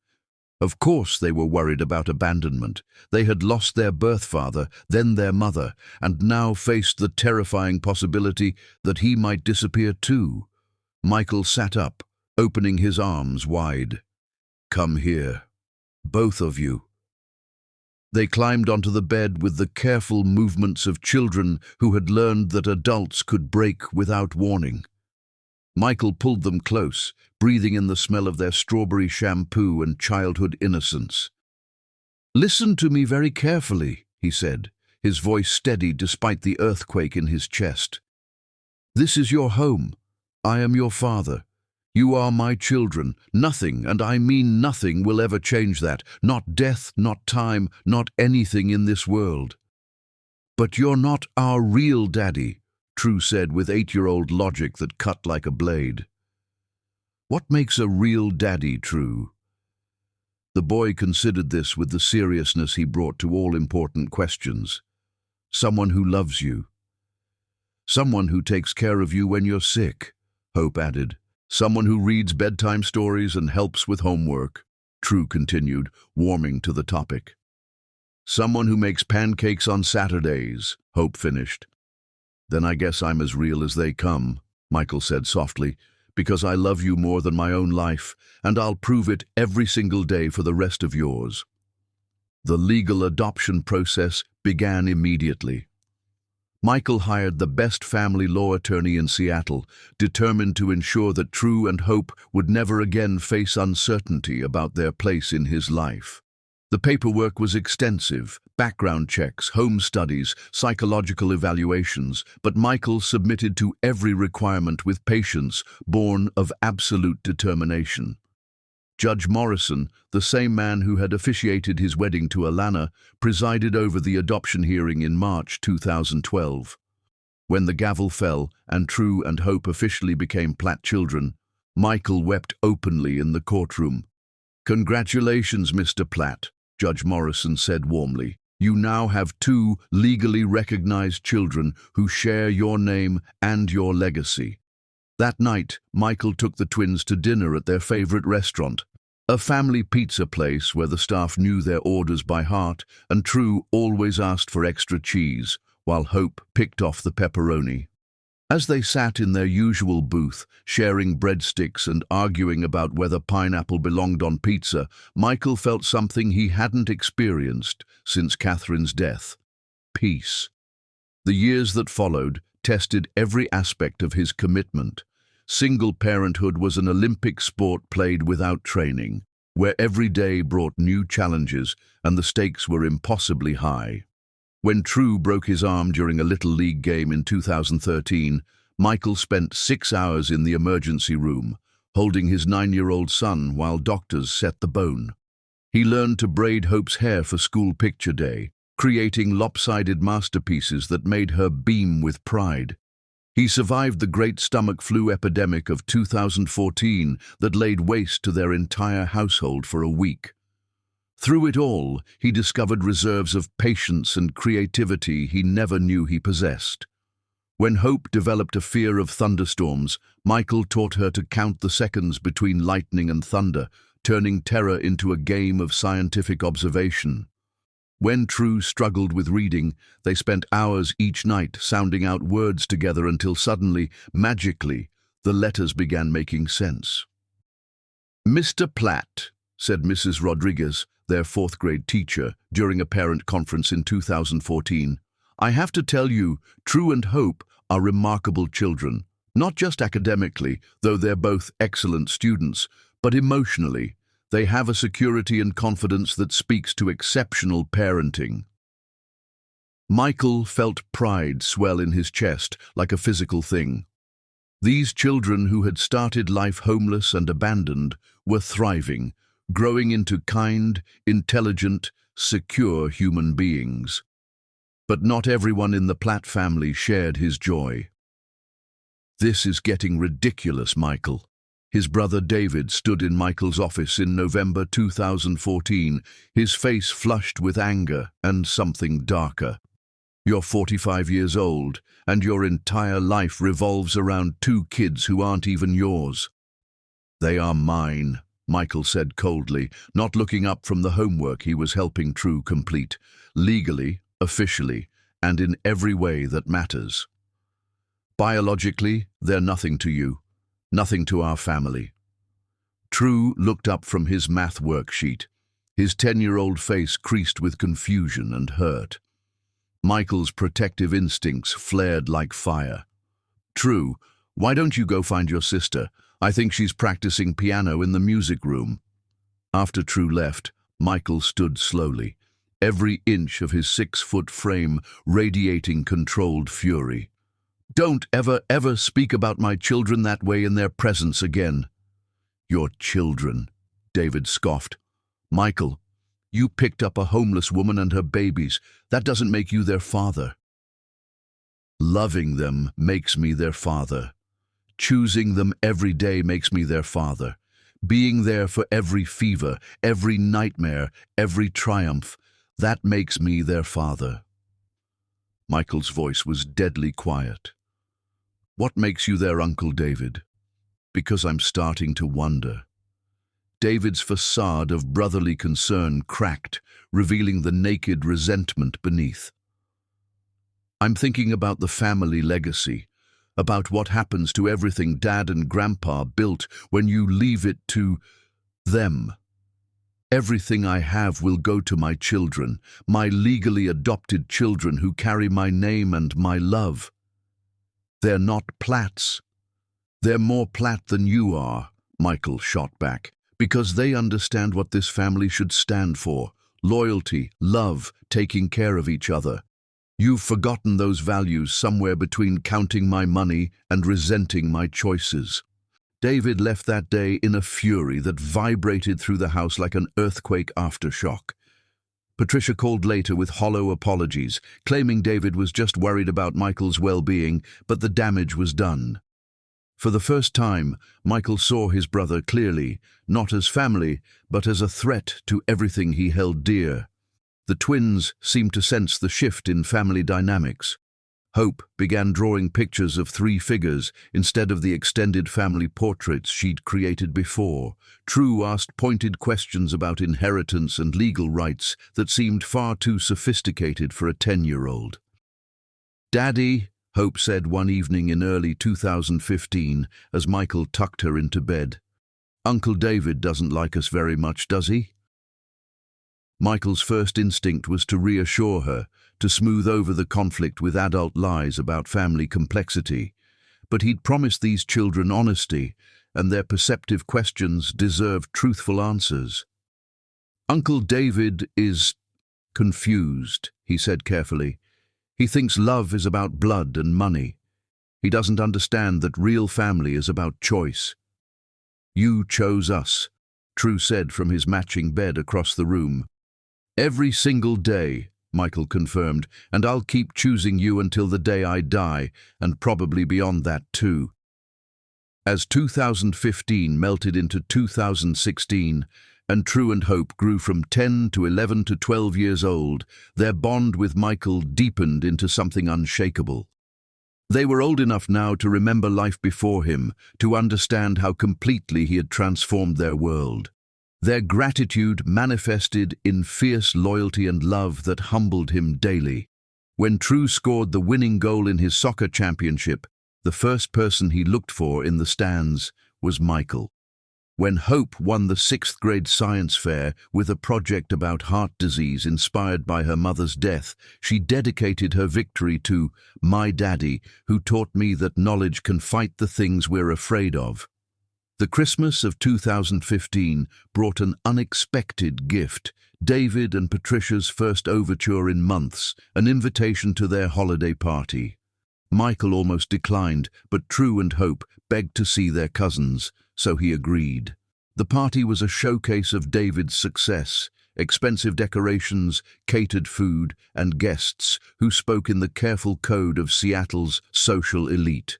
Of course they were worried about abandonment. They had lost their birth father, then their mother, and now faced the terrifying possibility that he might disappear too. Michael sat up, opening his arms wide. "Come here, both of you." They climbed onto the bed with the careful movements of children who had learned that adults could break without warning. Michael pulled them close, breathing in the smell of their strawberry shampoo and childhood innocence. "Listen to me very carefully," he said, his voice steady despite the earthquake in his chest. "This is your home. I am your father. You are my children. Nothing, and I mean nothing, will ever change that. Not death, not time, not anything in this world." "But you're not our real daddy," True said with 8-year-old logic that cut like a blade. "What makes a real daddy, True?" The boy considered this with the seriousness he brought to all important questions. "Someone who loves you. Someone who takes care of you when you're sick," Hope added. "Someone who reads bedtime stories and helps with homework," True continued, warming to the topic. "Someone who makes pancakes on Saturdays," Hope finished. "Then I guess I'm as real as they come," Michael said softly, "because I love you more than my own life, and I'll prove it every single day for the rest of yours." The legal adoption process began immediately. Michael hired the best family law attorney in Seattle, determined to ensure that True and Hope would never again face uncertainty about their place in his life. The paperwork was extensive: background checks, home studies, psychological evaluations, but Michael submitted to every requirement with patience, born of absolute determination. Judge Morrison, the same man who had officiated his wedding to Alana, presided over the adoption hearing in March 2012. When the gavel fell and True and Hope officially became Platt children, Michael wept openly in the courtroom. "Congratulations, Mr. Platt," Judge Morrison said warmly. "You now have 2 legally recognized children who share your name and your legacy." That night, Michael took the twins to dinner at their favorite restaurant, a family pizza place where the staff knew their orders by heart, and True always asked for extra cheese, while Hope picked off the pepperoni. As they sat in their usual booth, sharing breadsticks and arguing about whether pineapple belonged on pizza, Michael felt something he hadn't experienced since Catherine's death: peace. The years that followed tested every aspect of his commitment. Single parenthood was an Olympic sport played without training, where every day brought new challenges and the stakes were impossibly high. When True broke his arm during a Little League game in 2013, Michael spent 6 hours in the emergency room, holding his 9-year-old son while doctors set the bone. He learned to braid Hope's hair for school picture day, creating lopsided masterpieces that made her beam with pride. He survived the great stomach flu epidemic of 2014 that laid waste to their entire household for a week. Through it all, he discovered reserves of patience and creativity he never knew he possessed. When Hope developed a fear of thunderstorms, Michael taught her to count the seconds between lightning and thunder, turning terror into a game of scientific observation. When True struggled with reading, they spent hours each night sounding out words together until suddenly, magically, the letters began making sense. "Mr. Platt," said Mrs. Rodriguez, their fourth-grade teacher, during a parent conference in 2014, "I have to tell you, True and Hope are remarkable children, not just academically, though they're both excellent students, but emotionally. They have a security and confidence that speaks to exceptional parenting." Michael felt pride swell in his chest like a physical thing. These children who had started life homeless and abandoned were thriving, growing into kind, intelligent, secure human beings. But not everyone in the Platt family shared his joy. "This is getting ridiculous, Michael." His brother David stood in Michael's office in November 2014, his face flushed with anger and something darker. "You're 45 years old, and your entire life revolves around 2 kids who aren't even yours." "They are mine," Michael said coldly, not looking up from the homework he was helping True complete, legally, officially, and in every way that matters. "Biologically, they're nothing to you. Nothing to our family." True looked up from his math worksheet, his 10-year-old face creased with confusion and hurt. Michael's protective instincts flared like fire. "True, why don't you go find your sister? I think she's practicing piano in the music room." After True left, Michael stood slowly, every inch of his 6-foot frame radiating controlled fury. "Don't ever speak about my children that way in their presence again." "Your children," David scoffed. "Michael, you picked up a homeless woman and her babies. That doesn't make you their father." "Loving them makes me their father. Choosing them every day makes me their father. Being there for every fever, every nightmare, every triumph, that makes me their father." Michael's voice was deadly quiet. "What makes you their Uncle David?" "Because I'm starting to wonder." David's facade of brotherly concern cracked, revealing the naked resentment beneath. "I'm thinking about the family legacy, about what happens to everything Dad and Grandpa built when you leave it to them. Everything I have will go to my children, my legally adopted children who carry my name and my love. They're not Platts. They're more Platt than you are," Michael shot back, "because they understand what this family should stand for: loyalty, love, taking care of each other. You've forgotten those values somewhere between counting my money and resenting my choices." David left that day in a fury that vibrated through the house like an earthquake aftershock. Patricia called later with hollow apologies, claiming David was just worried about Michael's well-being, but the damage was done. For the first time, Michael saw his brother clearly, not as family, but as a threat to everything he held dear. The twins seemed to sense the shift in family dynamics. Hope began drawing pictures of 3 figures instead of the extended family portraits she'd created before. True asked pointed questions about inheritance and legal rights that seemed far too sophisticated for a 10-year-old. "Daddy," Hope said one evening in early 2015 as Michael tucked her into bed, "Uncle David doesn't like us very much, does he?" Michael's first instinct was to reassure her, to smooth over the conflict with adult lies about family complexity. But he'd promised these children honesty, and their perceptive questions deserved truthful answers. "Uncle David is confused," he said carefully. "He thinks love is about blood and money. He doesn't understand that real family is about choice." You chose us, True said from his matching bed across the room. Every single day, Michael confirmed, and I'll keep choosing you until the day I die, and probably beyond that too. As 2015 melted into 2016, and True and Hope grew from 10 to 11 to 12 years old, their bond with Michael deepened into something unshakable. They were old enough now to remember life before him, to understand how completely he had transformed their world. Their gratitude manifested in fierce loyalty and love that humbled him daily. When True scored the winning goal in his soccer championship, the first person he looked for in the stands was Michael. When Hope won the 6th grade science fair with a project about heart disease inspired by her mother's death, she dedicated her victory to "My daddy, who taught me that knowledge can fight the things we're afraid of." The Christmas of 2015 brought an unexpected gift, David and Patricia's first overture in months, an invitation to their holiday party. Michael almost declined, but True and Hope begged to see their cousins, so he agreed. The party was a showcase of David's success, expensive decorations, catered food, and guests who spoke in the careful code of Seattle's social elite.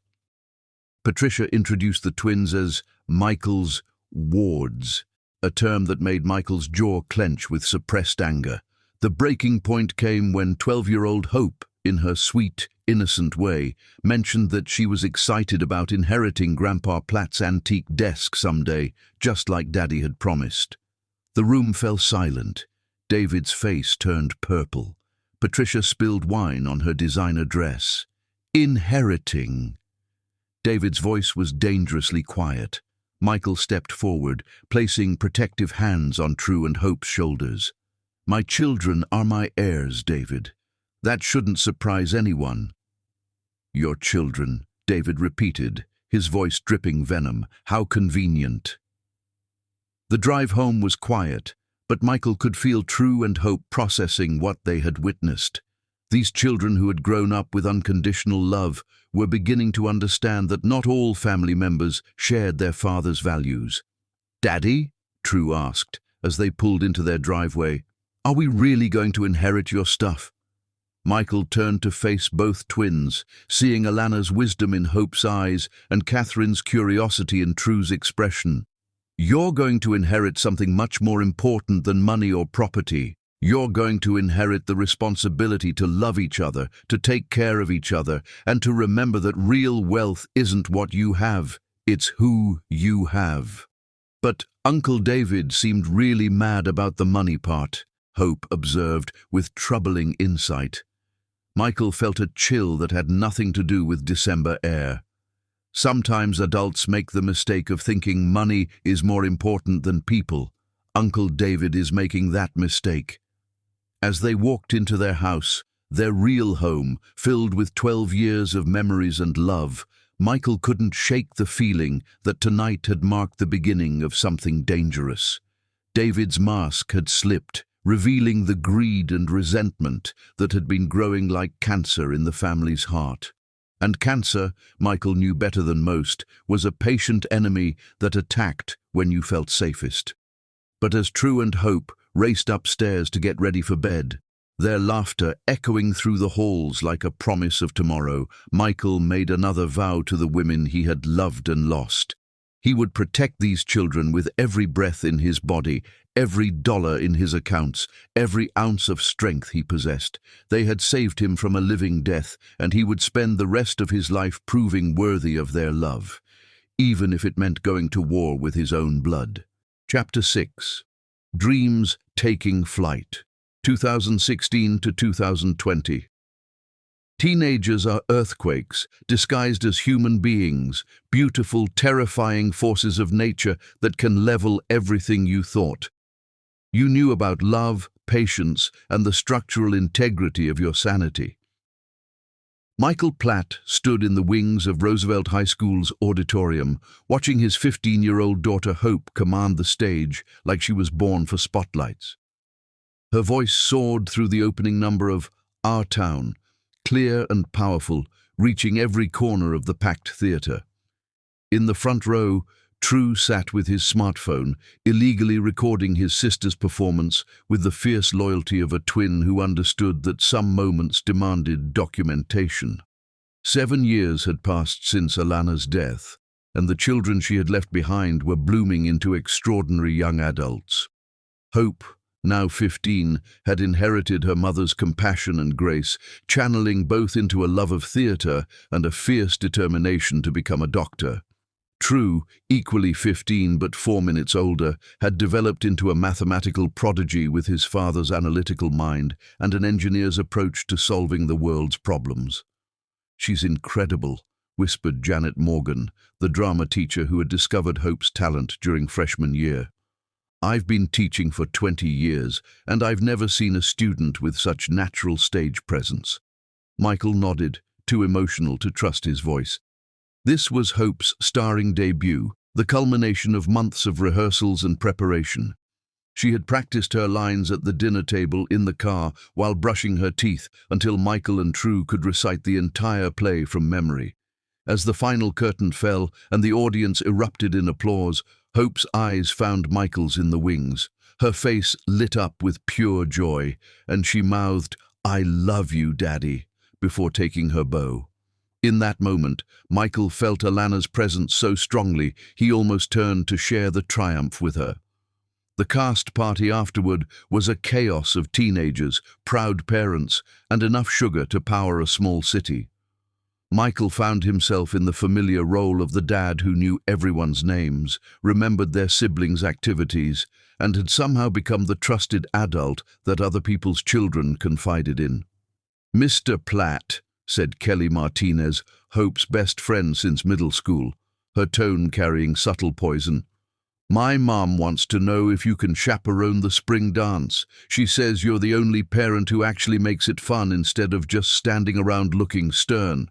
Patricia introduced the twins as Michael's wards, a term that made Michael's jaw clench with suppressed anger. The breaking point came when 12-year-old Hope, in her sweet, innocent way, mentioned that she was excited about inheriting Grandpa Platt's antique desk someday, just like Daddy had promised. The room fell silent. David's face turned purple. Patricia spilled wine on her designer dress. Inheriting. David's voice was dangerously quiet. Michael stepped forward, placing protective hands on True and Hope's shoulders. "My children are my heirs, David. That shouldn't surprise anyone." "Your children," David repeated, his voice dripping venom. "How convenient." The drive home was quiet, but Michael could feel True and Hope processing what they had witnessed. These children who had grown up with unconditional love were beginning to understand that not all family members shared their father's values. "Daddy?" True asked, as they pulled into their driveway. "Are we really going to inherit your stuff?" Michael turned to face both twins, seeing Alana's wisdom in Hope's eyes and Catherine's curiosity in True's expression. "You're going to inherit something much more important than money or property. You're going to inherit the responsibility to love each other, to take care of each other, and to remember that real wealth isn't what you have, it's who you have." "But Uncle David seemed really mad about the money part," Hope observed with troubling insight. Michael felt a chill that had nothing to do with December air. Sometimes adults make the mistake of thinking money is more important than people. Uncle David is making that mistake. As they walked into their house, their real home, filled with 12 years of memories and love, Michael couldn't shake the feeling that tonight had marked the beginning of something dangerous. David's mask had slipped, revealing the greed and resentment that had been growing like cancer in the family's heart. And cancer, Michael knew better than most, was a patient enemy that attacked when you felt safest. But as True and Hope raced upstairs to get ready for bed, their laughter echoing through the halls like a promise of tomorrow, Michael made another vow to the women he had loved and lost. He would protect these children with every breath in his body, every dollar in his accounts, every ounce of strength he possessed. They had saved him from a living death, and he would spend the rest of his life proving worthy of their love, even if it meant going to war with his own blood. Chapter 6. Dreams Taking Flight, 2016 to 2020. Teenagers are earthquakes, disguised as human beings, beautiful, terrifying forces of nature that can level everything you thought. You knew about love, patience, and the structural integrity of your sanity. Michael Platt stood in the wings of Roosevelt High School's auditorium, watching his 15-year-old daughter Hope command the stage like she was born for spotlights. Her voice soared through the opening number of Our Town, clear and powerful, reaching every corner of the packed theater. In the front row, True sat with his smartphone, illegally recording his sister's performance with the fierce loyalty of a twin who understood that some moments demanded documentation. 7 years had passed since Alana's death, and the children she had left behind were blooming into extraordinary young adults. Hope, now 15, had inherited her mother's compassion and grace, channeling both into a love of theatre and a fierce determination to become a doctor. True, equally 15 but 4 minutes older, had developed into a mathematical prodigy with his father's analytical mind and an engineer's approach to solving the world's problems. "She's incredible," whispered Janet Morgan, the drama teacher who had discovered Hope's talent during freshman year. "I've been teaching for 20 years, and I've never seen a student with such natural stage presence." Michael nodded, too emotional to trust his voice. This was Hope's starring debut, the culmination of months of rehearsals and preparation. She had practiced her lines at the dinner table, in the car, while brushing her teeth, until Michael and True could recite the entire play from memory. As the final curtain fell and the audience erupted in applause, Hope's eyes found Michael's in the wings. Her face lit up with pure joy, and she mouthed, "I love you, Daddy," before taking her bow. In that moment, Michael felt Alana's presence so strongly he almost turned to share the triumph with her. The cast party afterward was a chaos of teenagers, proud parents, and enough sugar to power a small city. Michael found himself in the familiar role of the dad who knew everyone's names, remembered their siblings' activities, and had somehow become the trusted adult that other people's children confided in. "Mr. Platt," said Kelly Martinez, Hope's best friend since middle school, her tone carrying subtle poison. "My mom wants to know if you can chaperone the spring dance. She says you're the only parent who actually makes it fun instead of just standing around looking stern."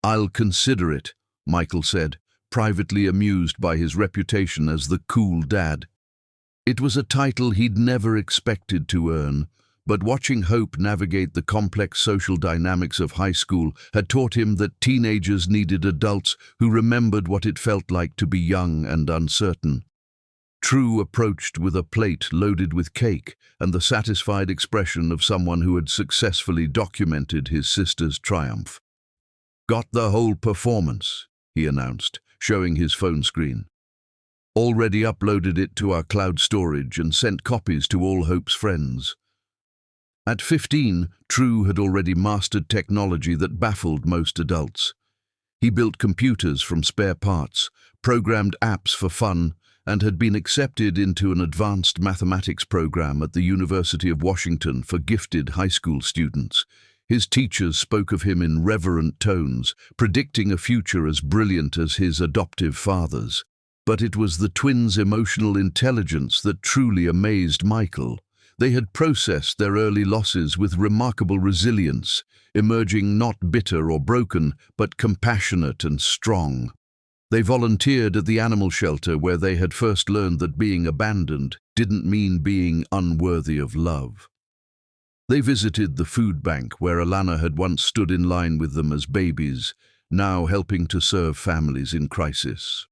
"I'll consider it," Michael said, privately amused by his reputation as the cool dad. It was a title he'd never expected to earn, but watching Hope navigate the complex social dynamics of high school had taught him that teenagers needed adults who remembered what it felt like to be young and uncertain. True approached with a plate loaded with cake and the satisfied expression of someone who had successfully documented his sister's triumph. "Got the whole performance," he announced, showing his phone screen. "Already uploaded it to our cloud storage and sent copies to all Hope's friends." At 15, True had already mastered technology that baffled most adults. He built computers from spare parts, programmed apps for fun, and had been accepted into an advanced mathematics program at the University of Washington for gifted high school students. His teachers spoke of him in reverent tones, predicting a future as brilliant as his adoptive father's. But it was the twins' emotional intelligence that truly amazed Michael. They had processed their early losses with remarkable resilience, emerging not bitter or broken, but compassionate and strong. They volunteered at the animal shelter where they had first learned that being abandoned didn't mean being unworthy of love. They visited the food bank where Alana had once stood in line with them as babies, now helping to serve families in crisis.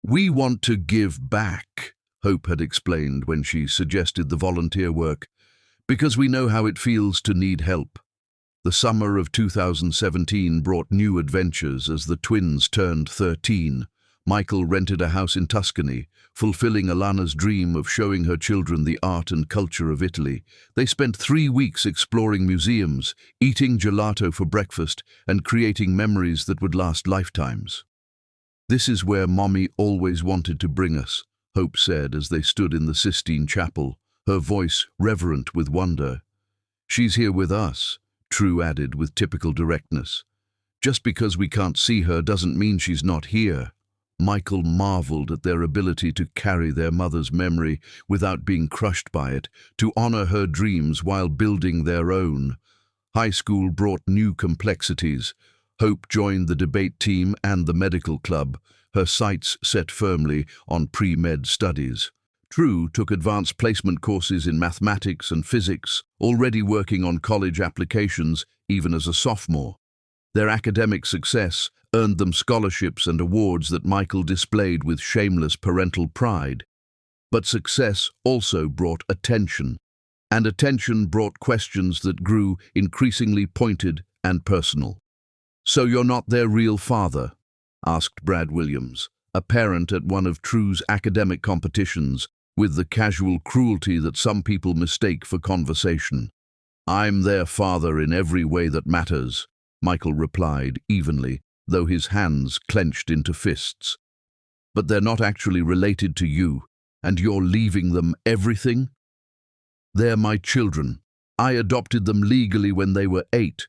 "We want to give back," Hope had explained when she suggested the volunteer work, "because we know how it feels to need help." The summer of 2017 brought new adventures as the twins turned 13. Michael rented a house in Tuscany, fulfilling Alana's dream of showing her children the art and culture of Italy. They spent 3 weeks exploring museums, eating gelato for breakfast, and creating memories that would last lifetimes. "This is where Mommy always wanted to bring us," Hope said as they stood in the Sistine Chapel, her voice reverent with wonder. "She's here with us," True added with typical directness. "Just because we can't see her doesn't mean she's not here." Michael marveled at their ability to carry their mother's memory without being crushed by it, to honor her dreams while building their own. High school brought new complexities. Hope joined the debate team and the medical club, her sights set firmly on pre-med studies. True took advanced placement courses in mathematics and physics, already working on college applications even as a sophomore. Their academic success earned them scholarships and awards that Michael displayed with shameless parental pride. But success also brought attention, and attention brought questions that grew increasingly pointed and personal. "So you're not their real father?" asked Brad Williams, a parent at one of True's academic competitions, with the casual cruelty that some people mistake for conversation. "I'm their father in every way that matters," Michael replied evenly, though his hands clenched into fists. "But they're not actually related to you, and you're leaving them everything?" "They're my children. I adopted them legally when they were 8.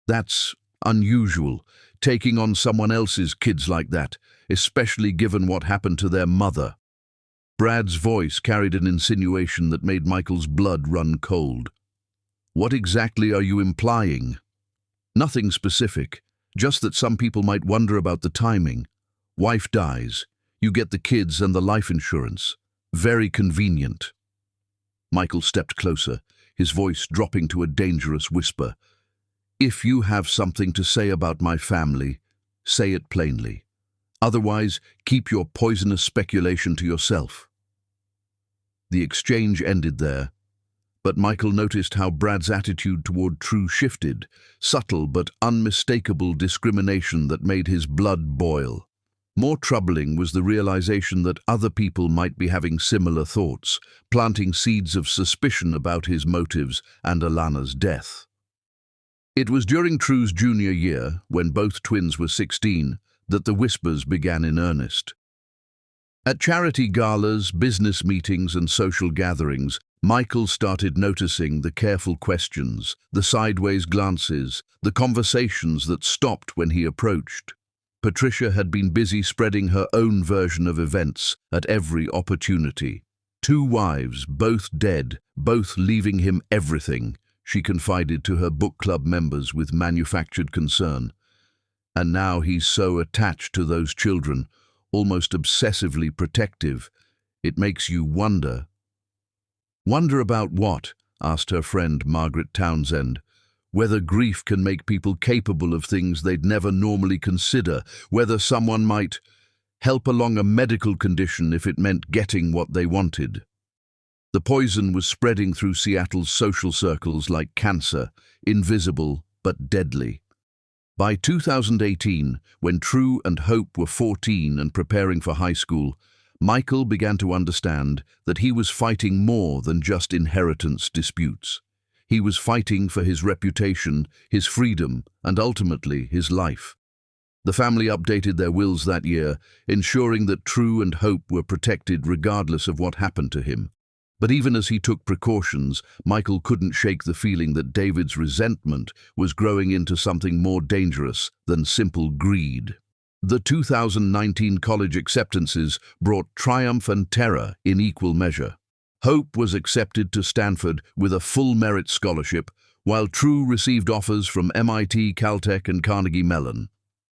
That's unusual, taking on someone else's kids like that, especially given what happened to their mother." Brad's voice carried an insinuation that made Michael's blood run cold. "What exactly are you implying?" "Nothing specific, just that some people might wonder about the timing. Wife dies, you get the kids and the life insurance. Very convenient." Michael stepped closer, his voice dropping to a dangerous whisper. "If you have something to say about my family, say it plainly. Otherwise, keep your poisonous speculation to yourself." The exchange ended there, but Michael noticed how Brad's attitude toward True shifted, subtle but unmistakable discrimination that made his blood boil. More troubling was the realization that other people might be having similar thoughts, planting seeds of suspicion about his motives and Alana's death. It was during True's junior year, when both twins were 16, that the whispers began in earnest. At charity galas, business meetings and social gatherings, Michael started noticing the careful questions, the sideways glances, the conversations that stopped when he approached. Patricia had been busy spreading her own version of events at every opportunity. 2 wives, both dead, both leaving him everything, she confided to her book club members with manufactured concern. And now he's so attached to those children, almost obsessively protective. It makes you wonder. "Wonder about what?" asked her friend Margaret Townsend. "Whether grief can make people capable of things they'd never normally consider, whether someone might help along a medical condition if it meant getting what they wanted." The poison was spreading through Seattle's social circles like cancer, invisible but deadly. By 2018, when True and Hope were 14 and preparing for high school, Michael began to understand that he was fighting more than just inheritance disputes. He was fighting for his reputation, his freedom, and ultimately his life. The family updated their wills that year, ensuring that True and Hope were protected regardless of what happened to him. But even as he took precautions, Michael couldn't shake the feeling that David's resentment was growing into something more dangerous than simple greed. The 2019 college acceptances brought triumph and terror in equal measure. Hope was accepted to Stanford with a full merit scholarship, while True received offers from MIT, Caltech, and Carnegie Mellon.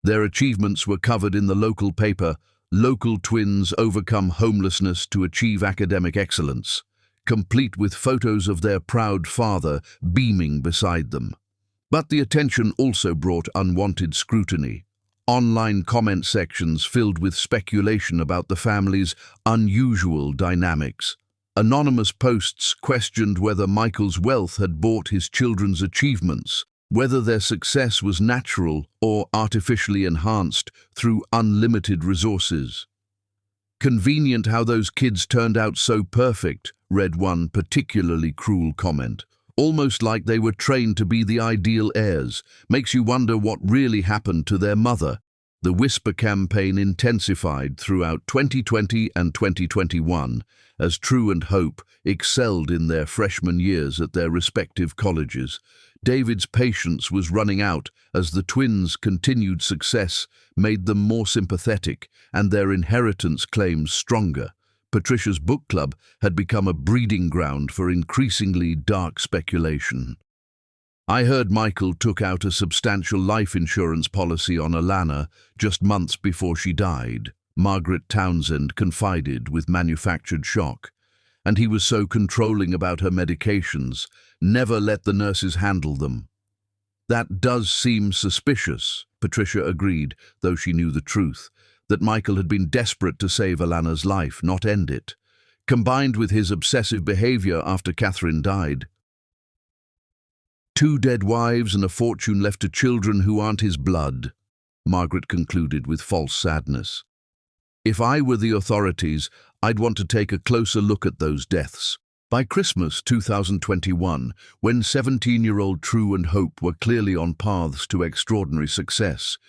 Their achievements were covered in the local paper, "Local Twins Overcome Homelessness to Achieve Academic Excellence," complete with photos of their proud father beaming beside them. But the attention also brought unwanted scrutiny. Online comment sections filled with speculation about the family's unusual dynamics. Anonymous posts questioned whether Michael's wealth had bought his children's achievements, whether their success was natural or artificially enhanced through unlimited resources. "Convenient how those kids turned out so perfect," read one particularly cruel comment. "Almost like they were trained to be the ideal heirs. Makes you wonder what really happened to their mother." The Whisper campaign intensified throughout 2020 and 2021 as True and Hope excelled in their freshman years at their respective colleges. David's patience was running out as the twins' continued success made them more sympathetic and their inheritance claims stronger. Patricia's book club had become a breeding ground for increasingly dark speculation. "I heard Michael took out a substantial life insurance policy on Alana just months before she died," Margaret Townsend confided with manufactured shock. "And he was so controlling about her medications, never let the nurses handle them." That does seem suspicious, Patricia agreed, though she knew the truth, that Michael had been desperate to save Alana's life, not end it, combined with his obsessive behavior after Catherine died. Two dead wives and a fortune left to children who aren't his blood, Margaret concluded with false sadness. If I were the authorities, I'd want to take a closer look at those deaths. By Christmas 2021, when 17-year-old True and Hope were clearly on paths to extraordinary success,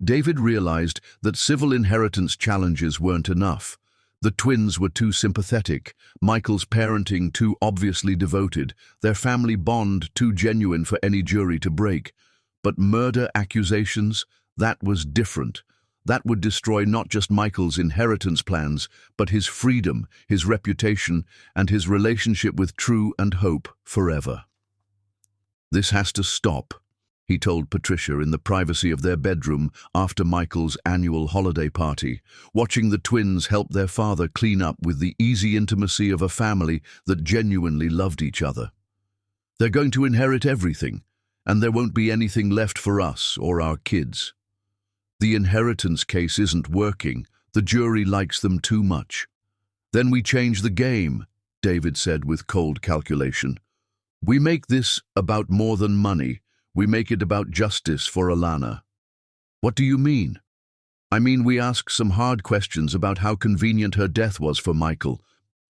David realized that civil inheritance challenges weren't enough. The twins were too sympathetic, Michael's parenting too obviously devoted, their family bond too genuine for any jury to break. But murder accusations, that was different. That would destroy not just Michael's inheritance plans, but his freedom, his reputation, and his relationship with True and Hope forever. This has to stop, he told Patricia in the privacy of their bedroom after Michael's annual holiday party, watching the twins help their father clean up with the easy intimacy of a family that genuinely loved each other. They're going to inherit everything, and there won't be anything left for us or our kids. The inheritance case isn't working. The jury likes them too much. Then we change the game, David said with cold calculation. We make this about more than money. We make it about justice for Alana. What do you mean? I mean, we ask some hard questions about how convenient her death was for Michael.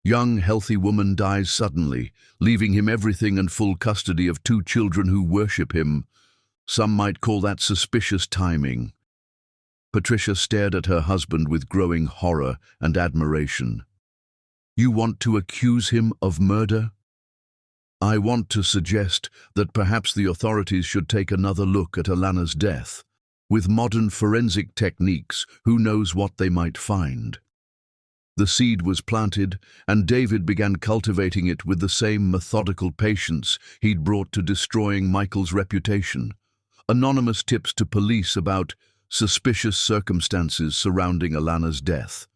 Young, healthy woman dies suddenly, leaving him everything and full custody of two children who worship him. Some might call that suspicious timing. Patricia stared at her husband with growing horror and admiration. You want to accuse him of murder? I want to suggest that perhaps the authorities should take another look at Alana's death. With modern forensic techniques, who knows what they might find? The seed was planted, and David began cultivating it with the same methodical patience he'd brought to destroying Michael's reputation. Anonymous tips to police about suspicious circumstances surrounding Alana's death.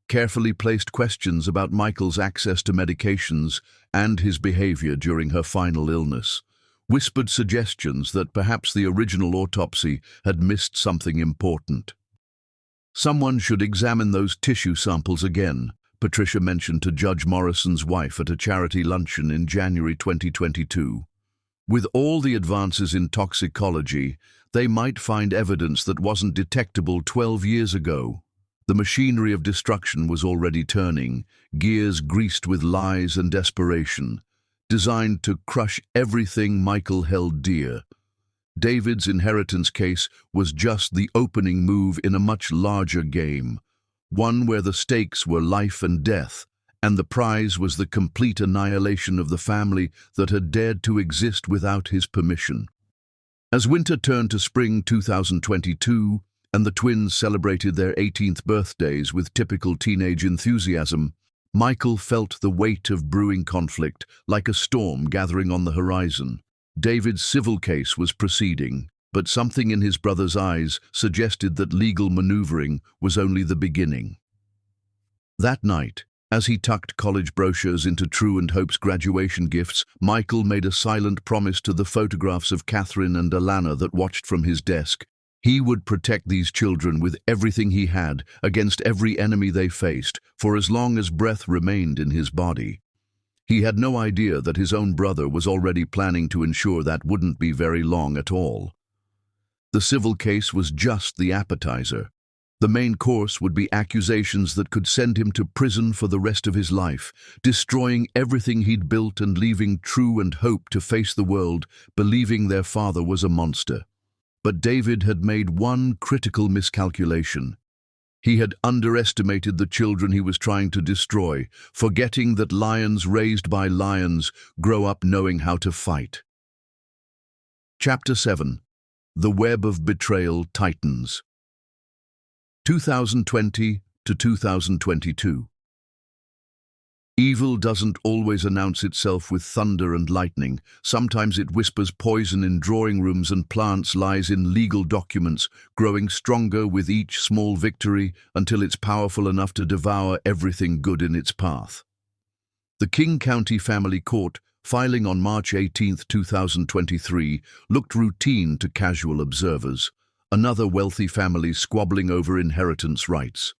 Carefully placed questions about Michael's access to medications and his behavior during her final illness. Whispered suggestions that perhaps the original autopsy had missed something important. Someone should examine those tissue samples again, Patricia mentioned to Judge Morrison's wife at a charity luncheon in January 2022. With all the advances in toxicology, they might find evidence that wasn't detectable 12 years ago. The machinery of destruction was already turning, gears greased with lies and desperation, designed to crush everything Michael held dear. David's inheritance case was just the opening move in a much larger game, one where the stakes were life and death, and the prize was the complete annihilation of the family that had dared to exist without his permission. As winter turned to spring 2022, and the twins celebrated their 18th birthdays with typical teenage enthusiasm, Michael felt the weight of brewing conflict like a storm gathering on the horizon. David's civil case was proceeding, but something in his brother's eyes suggested that legal maneuvering was only the beginning. That night, as he tucked college brochures into True and Hope's graduation gifts, Michael made a silent promise to the photographs of Catherine and Alana that watched from his desk. He would protect these children with everything he had against every enemy they faced for as long as breath remained in his body. He had no idea that his own brother was already planning to ensure that wouldn't be very long at all. The civil case was just the appetizer. The main course would be accusations that could send him to prison for the rest of his life, destroying everything he'd built and leaving True and Hope to face the world, believing their father was a monster. But David had made one critical miscalculation. He had underestimated the children he was trying to destroy, forgetting that lions raised by lions grow up knowing how to fight. Chapter 7. The Web of Betrayal Tightens. 2020 to 2022. Evil doesn't always announce itself with thunder and lightning. Sometimes it whispers poison in drawing rooms and plants lies in legal documents, growing stronger with each small victory until it's powerful enough to devour everything good in its path. The King County Family Court filing on March 18, 2023, looked routine to casual observers. Another wealthy family squabbling over inheritance rights.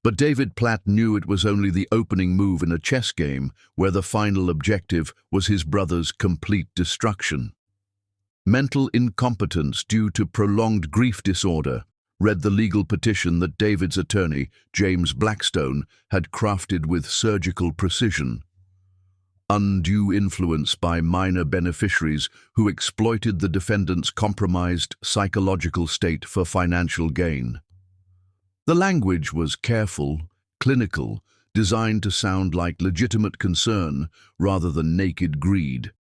But David Platt knew it was only the opening move in a chess game where the final objective was his brother's complete destruction. Mental incompetence due to prolonged grief disorder, read the legal petition that David's attorney, James Blackstone, had crafted with surgical precision. Undue influence by minor beneficiaries who exploited the defendant's compromised psychological state for financial gain. The language was careful, clinical, designed to sound like legitimate concern rather than naked greed.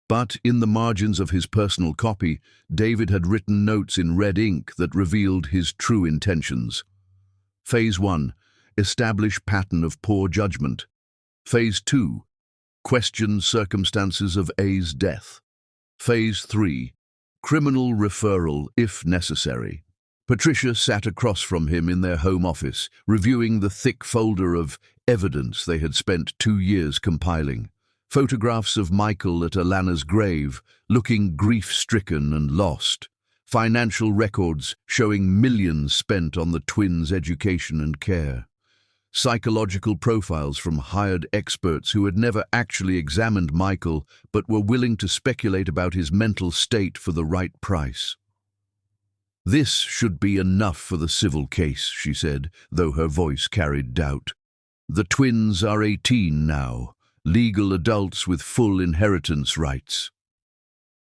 But in the margins of his personal copy, David had written notes in red ink that revealed his true intentions. Phase 1. Establish pattern of poor judgment. Phase 2. Question circumstances of A's death. Phase 3. Criminal referral if necessary. Patricia sat across from him in their home office, reviewing the thick folder of evidence they had spent 2 years compiling. Photographs of Michael at Alana's grave, looking grief-stricken and lost. Financial records showing millions spent on the twins' education and care. Psychological profiles from hired experts who had never actually examined Michael but were willing to speculate about his mental state for the right price. "This should be enough for the civil case," she said, though her voice carried doubt. "The twins are 18 now, legal adults with full inheritance rights."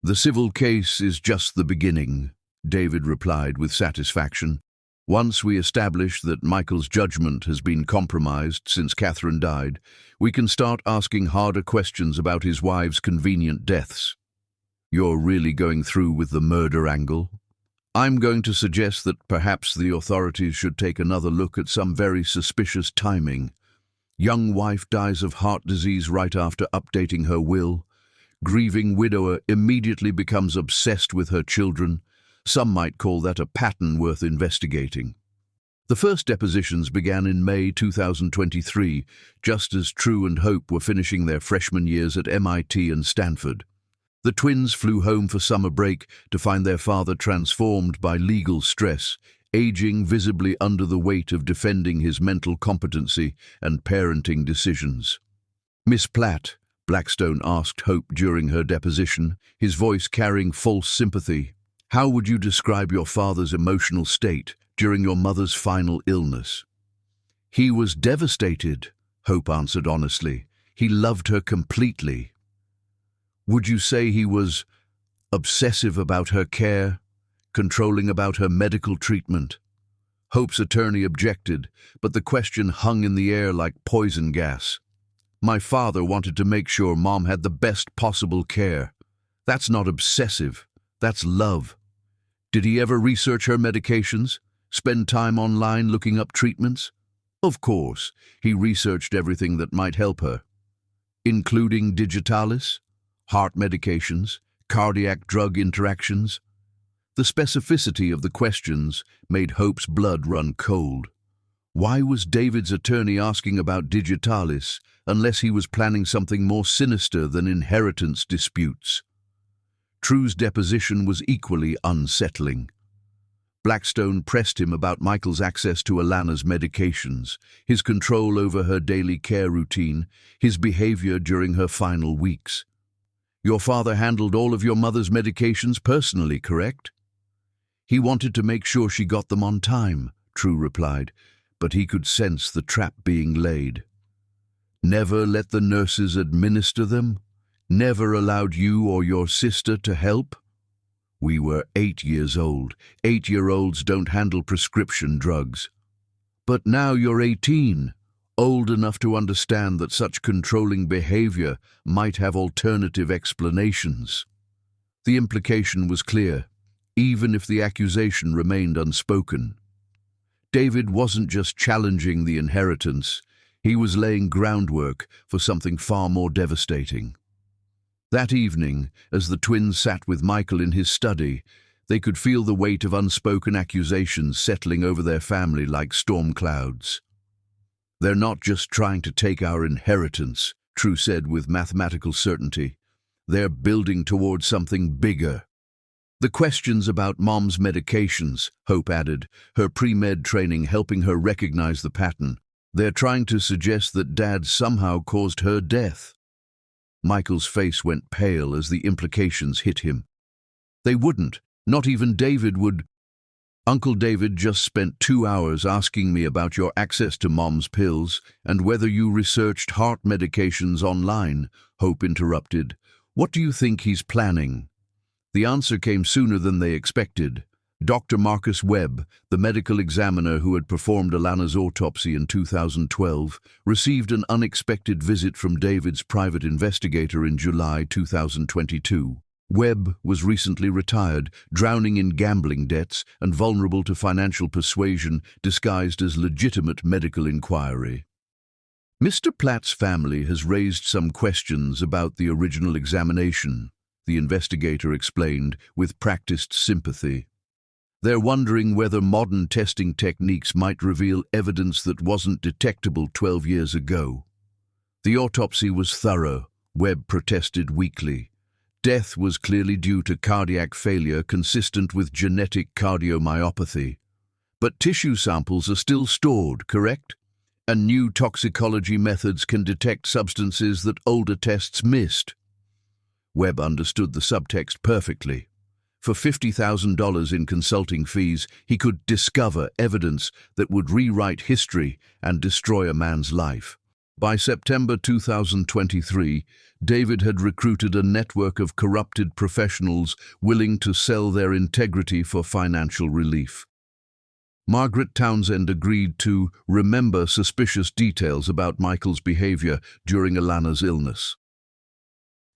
"The civil case is just the beginning," David replied with satisfaction. "Once we establish that Michael's judgment has been compromised since Catherine died, we can start asking harder questions about his wives' convenient deaths." "You're really going through with the murder angle?" "I'm going to suggest that perhaps the authorities should take another look at some very suspicious timing. Young wife dies of heart disease right after updating her will. Grieving widower immediately becomes obsessed with her children. Some might call that a pattern worth investigating." The first depositions began in May 2023, just as True and Hope were finishing their freshman years at MIT and Stanford. The twins flew home for summer break to find their father transformed by legal stress, aging visibly under the weight of defending his mental competency and parenting decisions. "Miss Platt," Blackstone asked Hope during her deposition, his voice carrying false sympathy, "how would you describe your father's emotional state during your mother's final illness?" "He was devastated," Hope answered honestly. "He loved her completely." "Would you say he was obsessive about her care, controlling about her medical treatment?" Hope's attorney objected, but the question hung in the air like poison gas. "My father wanted to make sure Mom had the best possible care. That's not obsessive, that's love." "Did he ever research her medications? Spend time online looking up treatments?" "Of course, he researched everything that might help her." "Including digitalis? Heart medications, cardiac drug interactions?" The specificity of the questions made Hope's blood run cold. Why was David's attorney asking about digitalis unless he was planning something more sinister than inheritance disputes? True's deposition was equally unsettling. Blackstone pressed him about Michael's access to Alana's medications, his control over her daily care routine, his behavior during her final weeks. "Your father handled all of your mother's medications personally, correct?" "He wanted to make sure she got them on time," True replied, but he could sense the trap being laid. "Never let the nurses administer them? Never allowed you or your sister to help?" "We were 8 years old. 8-year-olds don't handle prescription drugs." "But now you're 18. Old enough to understand that such controlling behavior might have alternative explanations." The implication was clear, even if the accusation remained unspoken. David wasn't just challenging the inheritance, he was laying groundwork for something far more devastating. That evening, as the twins sat with Michael in his study, they could feel the weight of unspoken accusations settling over their family like storm clouds. "They're not just trying to take our inheritance," True said with mathematical certainty. They're building towards something bigger. The questions about Mom's medications, Hope added, her pre-med training helping her recognize the pattern. They're trying to suggest that Dad somehow caused her death. Michael's face went pale as the implications hit him. They wouldn't. Not even David would. Uncle David just spent 2 hours asking me about your access to Mom's pills and whether you researched heart medications online, Hope interrupted. What do you think he's planning? The answer came sooner than they expected. Dr. Marcus Webb, the medical examiner who had performed Alana's autopsy in 2012, received an unexpected visit from David's private investigator in July 2022. Webb was recently retired, drowning in gambling debts and vulnerable to financial persuasion disguised as legitimate medical inquiry. Mr. Platt's family has raised some questions about the original examination, the investigator explained with practiced sympathy. They're wondering whether modern testing techniques might reveal evidence that wasn't detectable 12 years ago. The autopsy was thorough, Webb protested weakly. Death was clearly due to cardiac failure consistent with genetic cardiomyopathy. But tissue samples are still stored, correct? And new toxicology methods can detect substances that older tests missed. Webb understood the subtext perfectly. For $50,000 in consulting fees, he could discover evidence that would rewrite history and destroy a man's life. By September 2023, David had recruited a network of corrupted professionals willing to sell their integrity for financial relief. Margaret Townsend agreed to remember suspicious details about Michael's behavior during Alana's illness.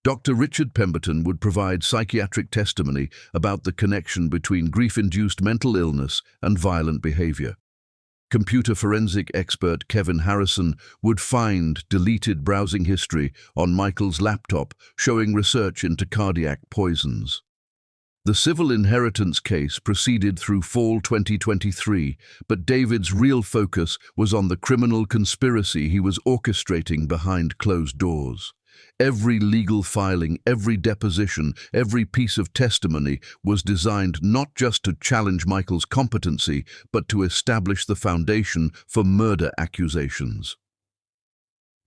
Dr. Richard Pemberton would provide psychiatric testimony about the connection between grief-induced mental illness and violent behavior. Computer forensic expert Kevin Harrison would find deleted browsing history on Michael's laptop showing research into cardiac poisons. The civil inheritance case proceeded through fall 2023, but David's real focus was on the criminal conspiracy he was orchestrating behind closed doors. Every legal filing, every deposition, every piece of testimony was designed not just to challenge Michael's competency, but to establish the foundation for murder accusations.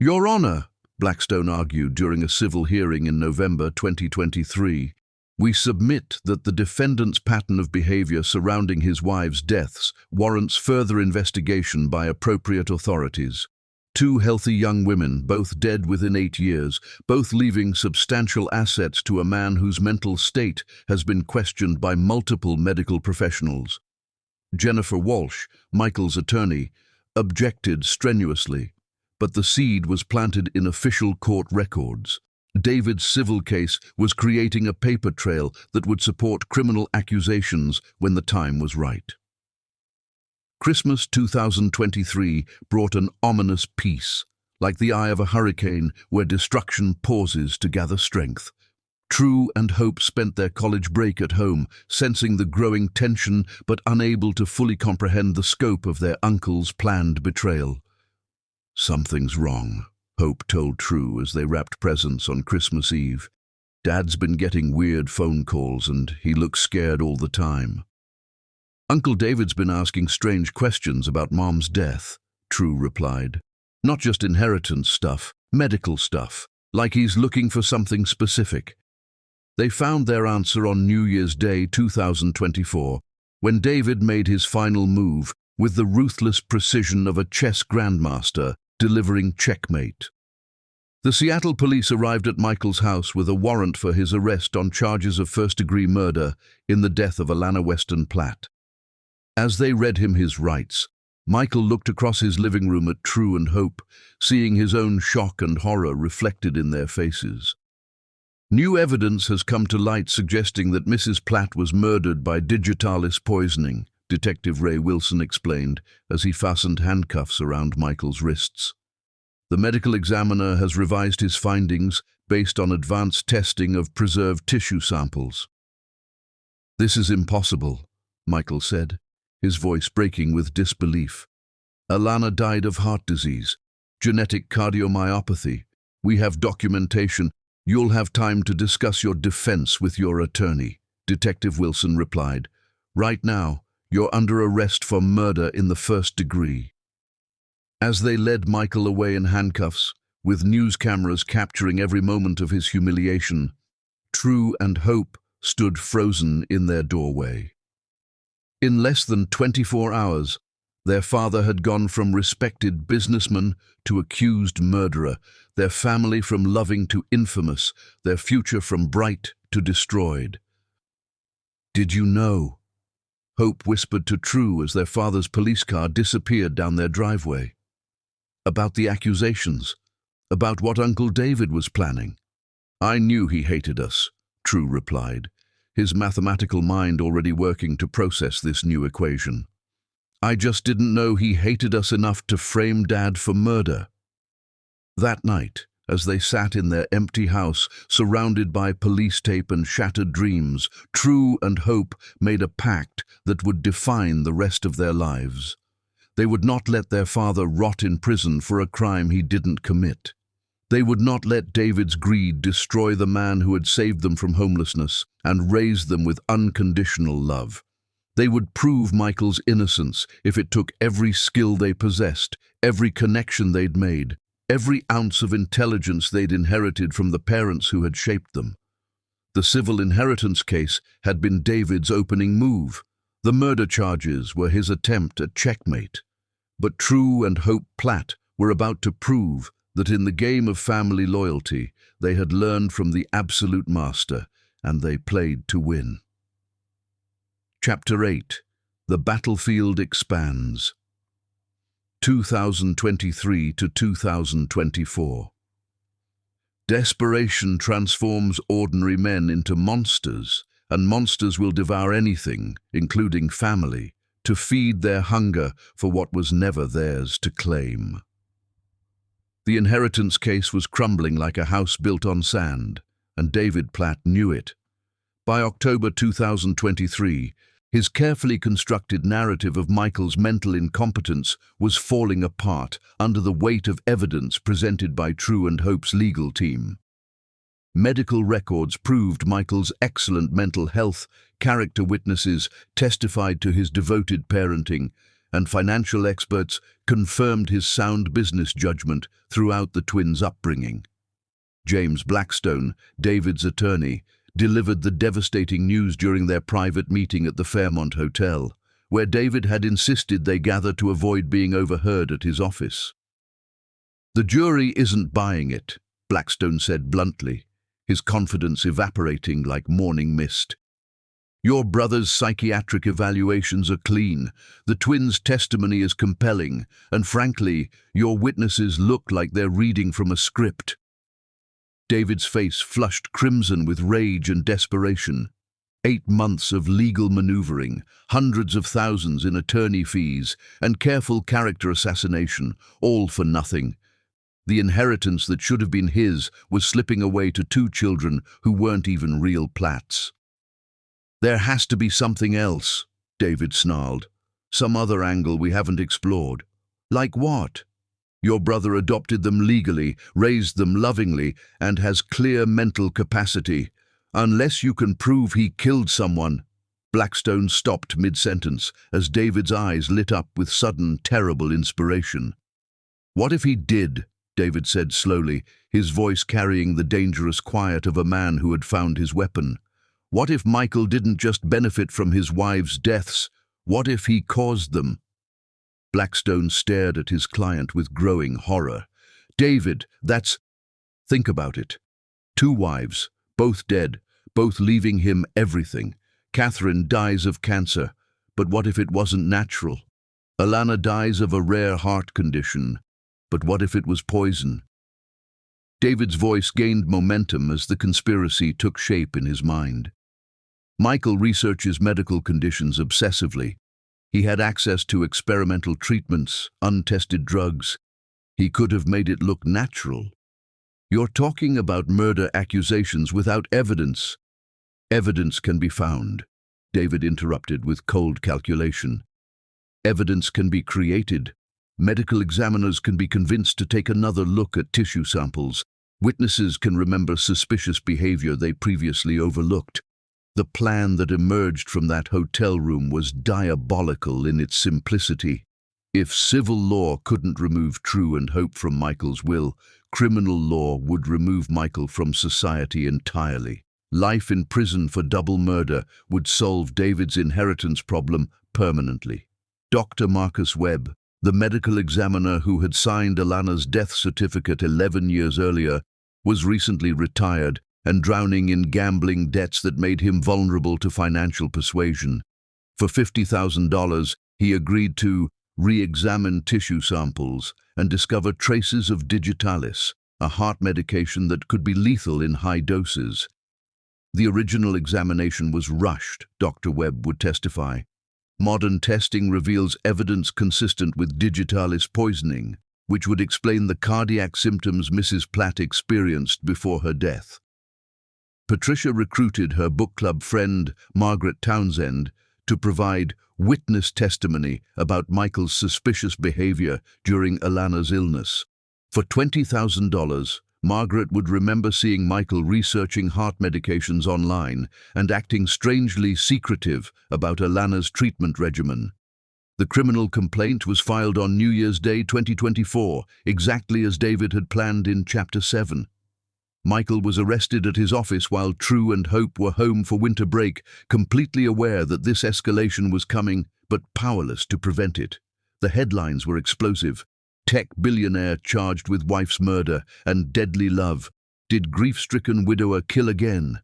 Your Honor, Blackstone argued during a civil hearing in November 2023, we submit that the defendant's pattern of behavior surrounding his wives' deaths warrants further investigation by appropriate authorities. 2 healthy young women, both dead within 8 years, both leaving substantial assets to a man whose mental state has been questioned by multiple medical professionals. Jennifer Walsh, Michael's attorney, objected strenuously, but the seed was planted in official court records. David's civil case was creating a paper trail that would support criminal accusations when the time was right. Christmas 2023 brought an ominous peace, like the eye of a hurricane where destruction pauses to gather strength. True and Hope spent their college break at home, sensing the growing tension but unable to fully comprehend the scope of their uncle's planned betrayal. Something's wrong, Hope told True as they wrapped presents on Christmas Eve. Dad's been getting weird phone calls and he looks scared all the time. Uncle David's been asking strange questions about Mom's death, True replied. Not just inheritance stuff, medical stuff, like he's looking for something specific. They found their answer on New Year's Day 2024, when David made his final move with the ruthless precision of a chess grandmaster delivering checkmate. The Seattle police arrived at Michael's house with a warrant for his arrest on charges of first-degree murder in the death of Alana Weston Platt. As they read him his rights, Michael looked across his living room at True and Hope, seeing his own shock and horror reflected in their faces. New evidence has come to light suggesting that Mrs. Platt was murdered by digitalis poisoning, Detective Ray Wilson explained as he fastened handcuffs around Michael's wrists. The medical examiner has revised his findings based on advanced testing of preserved tissue samples. This is impossible, Michael said, his voice breaking with disbelief. Alana died of heart disease, genetic cardiomyopathy. We have documentation. "You'll have time to discuss your defense with your attorney," Detective Wilson replied. "Right now, you're under arrest for murder in the first degree." As they led Michael away in handcuffs, with news cameras capturing every moment of his humiliation, True and Hope stood frozen in their doorway. In less than 24 hours, their father had gone from respected businessman to accused murderer, their family from loving to infamous, their future from bright to destroyed. "Did you know?" Hope whispered to True as their father's police car disappeared down their driveway. "About the accusations, about what Uncle David was planning." "I knew he hated us," True replied, his mathematical mind already working to process this new equation. "I just didn't know he hated us enough to frame Dad for murder." That night, as they sat in their empty house, surrounded by police tape and shattered dreams, True and Hope made a pact that would define the rest of their lives. They would not let their father rot in prison for a crime he didn't commit. They would not let David's greed destroy the man who had saved them from homelessness and raised them with unconditional love. They would prove Michael's innocence if it took every skill they possessed, every connection they'd made, every ounce of intelligence they'd inherited from the parents who had shaped them. The civil inheritance case had been David's opening move. The murder charges were his attempt at checkmate. But True and Hope Platt were about to prove that in the game of family loyalty, they had learned from the absolute master, and they played to win. Chapter 8. The Battlefield Expands. 2023 to 2024. Desperation transforms ordinary men into monsters, and monsters will devour anything, including family, to feed their hunger for what was never theirs to claim. The inheritance case was crumbling like a house built on sand, and David Platt knew it. By October 2023, his carefully constructed narrative of Michael's mental incompetence was falling apart under the weight of evidence presented by True and Hope's legal team. Medical records proved Michael's excellent mental health, character witnesses testified to his devoted parenting, and financial experts confirmed his sound business judgment throughout the twins' upbringing. James Blackstone, David's attorney, delivered the devastating news during their private meeting at the Fairmont Hotel, where David had insisted they gather to avoid being overheard at his office. "The jury isn't buying it," Blackstone said bluntly, his confidence evaporating like morning mist. "Your brother's psychiatric evaluations are clean, the twins' testimony is compelling, and frankly, your witnesses look like they're reading from a script." David's face flushed crimson with rage and desperation. 8 months of legal maneuvering, hundreds of thousands in attorney fees, and careful character assassination, all for nothing. The inheritance that should have been his was slipping away to 2 children who weren't even real Platts. "There has to be something else," David snarled. "Some other angle we haven't explored." "Like what?" "Your brother adopted them legally, raised them lovingly, and has clear mental capacity. Unless you can prove he killed someone." Blackstone stopped mid-sentence as David's eyes lit up with sudden, terrible inspiration. "What if he did?" David said slowly, his voice carrying the dangerous quiet of a man who had found his weapon. "What if Michael didn't just benefit from his wives' deaths? What if he caused them?" Blackstone stared at his client with growing horror. "David, think about it. 2 wives, both dead, both leaving him everything. Catherine dies of cancer, but what if it wasn't natural? Alana dies of a rare heart condition, but what if it was poison?" David's voice gained momentum as the conspiracy took shape in his mind. Michael researches medical conditions obsessively. He had access to experimental treatments, untested drugs. He could have made it look natural. "You're talking about murder accusations without evidence." "Evidence can be found," David interrupted with cold calculation. "Evidence can be created. Medical examiners can be convinced to take another look at tissue samples. Witnesses can remember suspicious behavior they previously overlooked. The plan that emerged from that hotel room was diabolical in its simplicity. If civil law couldn't remove True and Hope from Michael's will, criminal law would remove Michael from society entirely. Life in prison for double murder would solve David's inheritance problem permanently. Dr. Marcus Webb, the medical examiner who had signed Alana's death certificate 11 years earlier, was recently retired and drowning in gambling debts that made him vulnerable to financial persuasion. For $50,000, he agreed to re-examine tissue samples and discover traces of digitalis, a heart medication that could be lethal in high doses. The original examination was rushed, Dr. Webb would testify. Modern testing reveals evidence consistent with digitalis poisoning, which would explain the cardiac symptoms Mrs. Platt experienced before her death. Patricia recruited her book club friend, Margaret Townsend, to provide witness testimony about Michael's suspicious behavior during Alana's illness. For $20,000, Margaret would remember seeing Michael researching heart medications online and acting strangely secretive about Alana's treatment regimen. The criminal complaint was filed on New Year's Day 2024, exactly as David had planned in Chapter 7. Michael was arrested at his office while True and Hope were home for winter break, completely aware that this escalation was coming, but powerless to prevent it. The headlines were explosive. Tech billionaire charged with wife's murder and deadly love. Did grief-stricken widower kill again?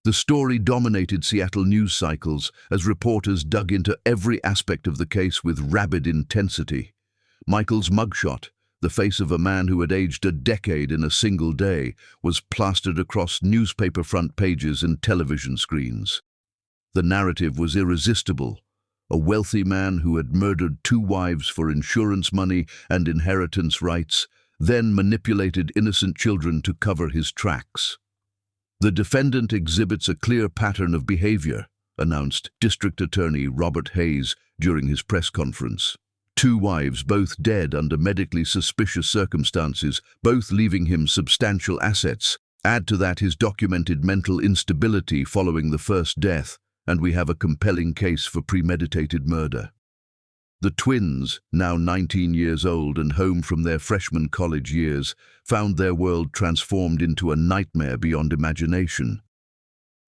The story dominated Seattle news cycles as reporters dug into every aspect of the case with rabid intensity. Michael's mugshot, the face of a man who had aged a decade in a single day, was plastered across newspaper front pages and television screens. The narrative was irresistible. A wealthy man who had murdered 2 wives for insurance money and inheritance rights, then manipulated innocent children to cover his tracks. The defendant exhibits a clear pattern of behavior, announced District Attorney Robert Hayes during his press conference. 2 wives, both dead under medically suspicious circumstances, both leaving him substantial assets. Add to that his documented mental instability following the first death, and we have a compelling case for premeditated murder. The twins, now 19 years old and home from their freshman college years, found their world transformed into a nightmare beyond imagination.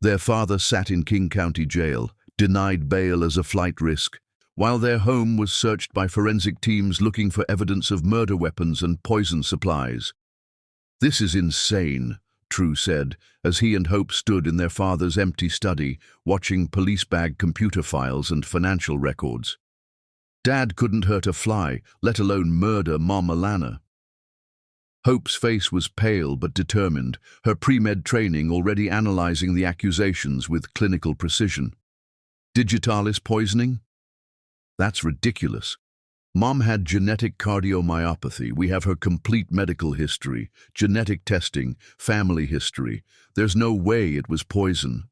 Their father sat in King County Jail, denied bail as a flight risk, while their home was searched by forensic teams looking for evidence of murder weapons and poison supplies. "This is insane," True said, as he and Hope stood in their father's empty study, watching police bag computer files and financial records. "Dad couldn't hurt a fly, let alone murder Mom Alana." Hope's face was pale but determined, her pre-med training already analyzing the accusations with clinical precision. "Digitalis poisoning? That's ridiculous. Mom had genetic cardiomyopathy. We have her complete medical history, genetic testing, family history. There's no way it was poison."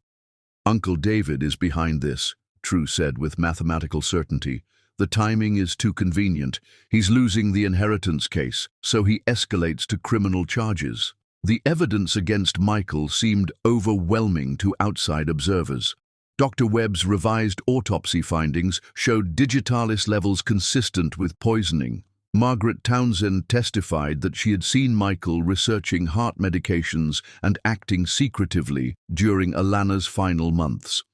"Uncle David is behind this," True said with mathematical certainty. "The timing is too convenient. He's losing the inheritance case, so he escalates to criminal charges." The evidence against Michael seemed overwhelming to outside observers. Dr. Webb's revised autopsy findings showed digitalis levels consistent with poisoning. Margaret Townsend testified that she had seen Michael researching heart medications and acting secretively during Alana's final months.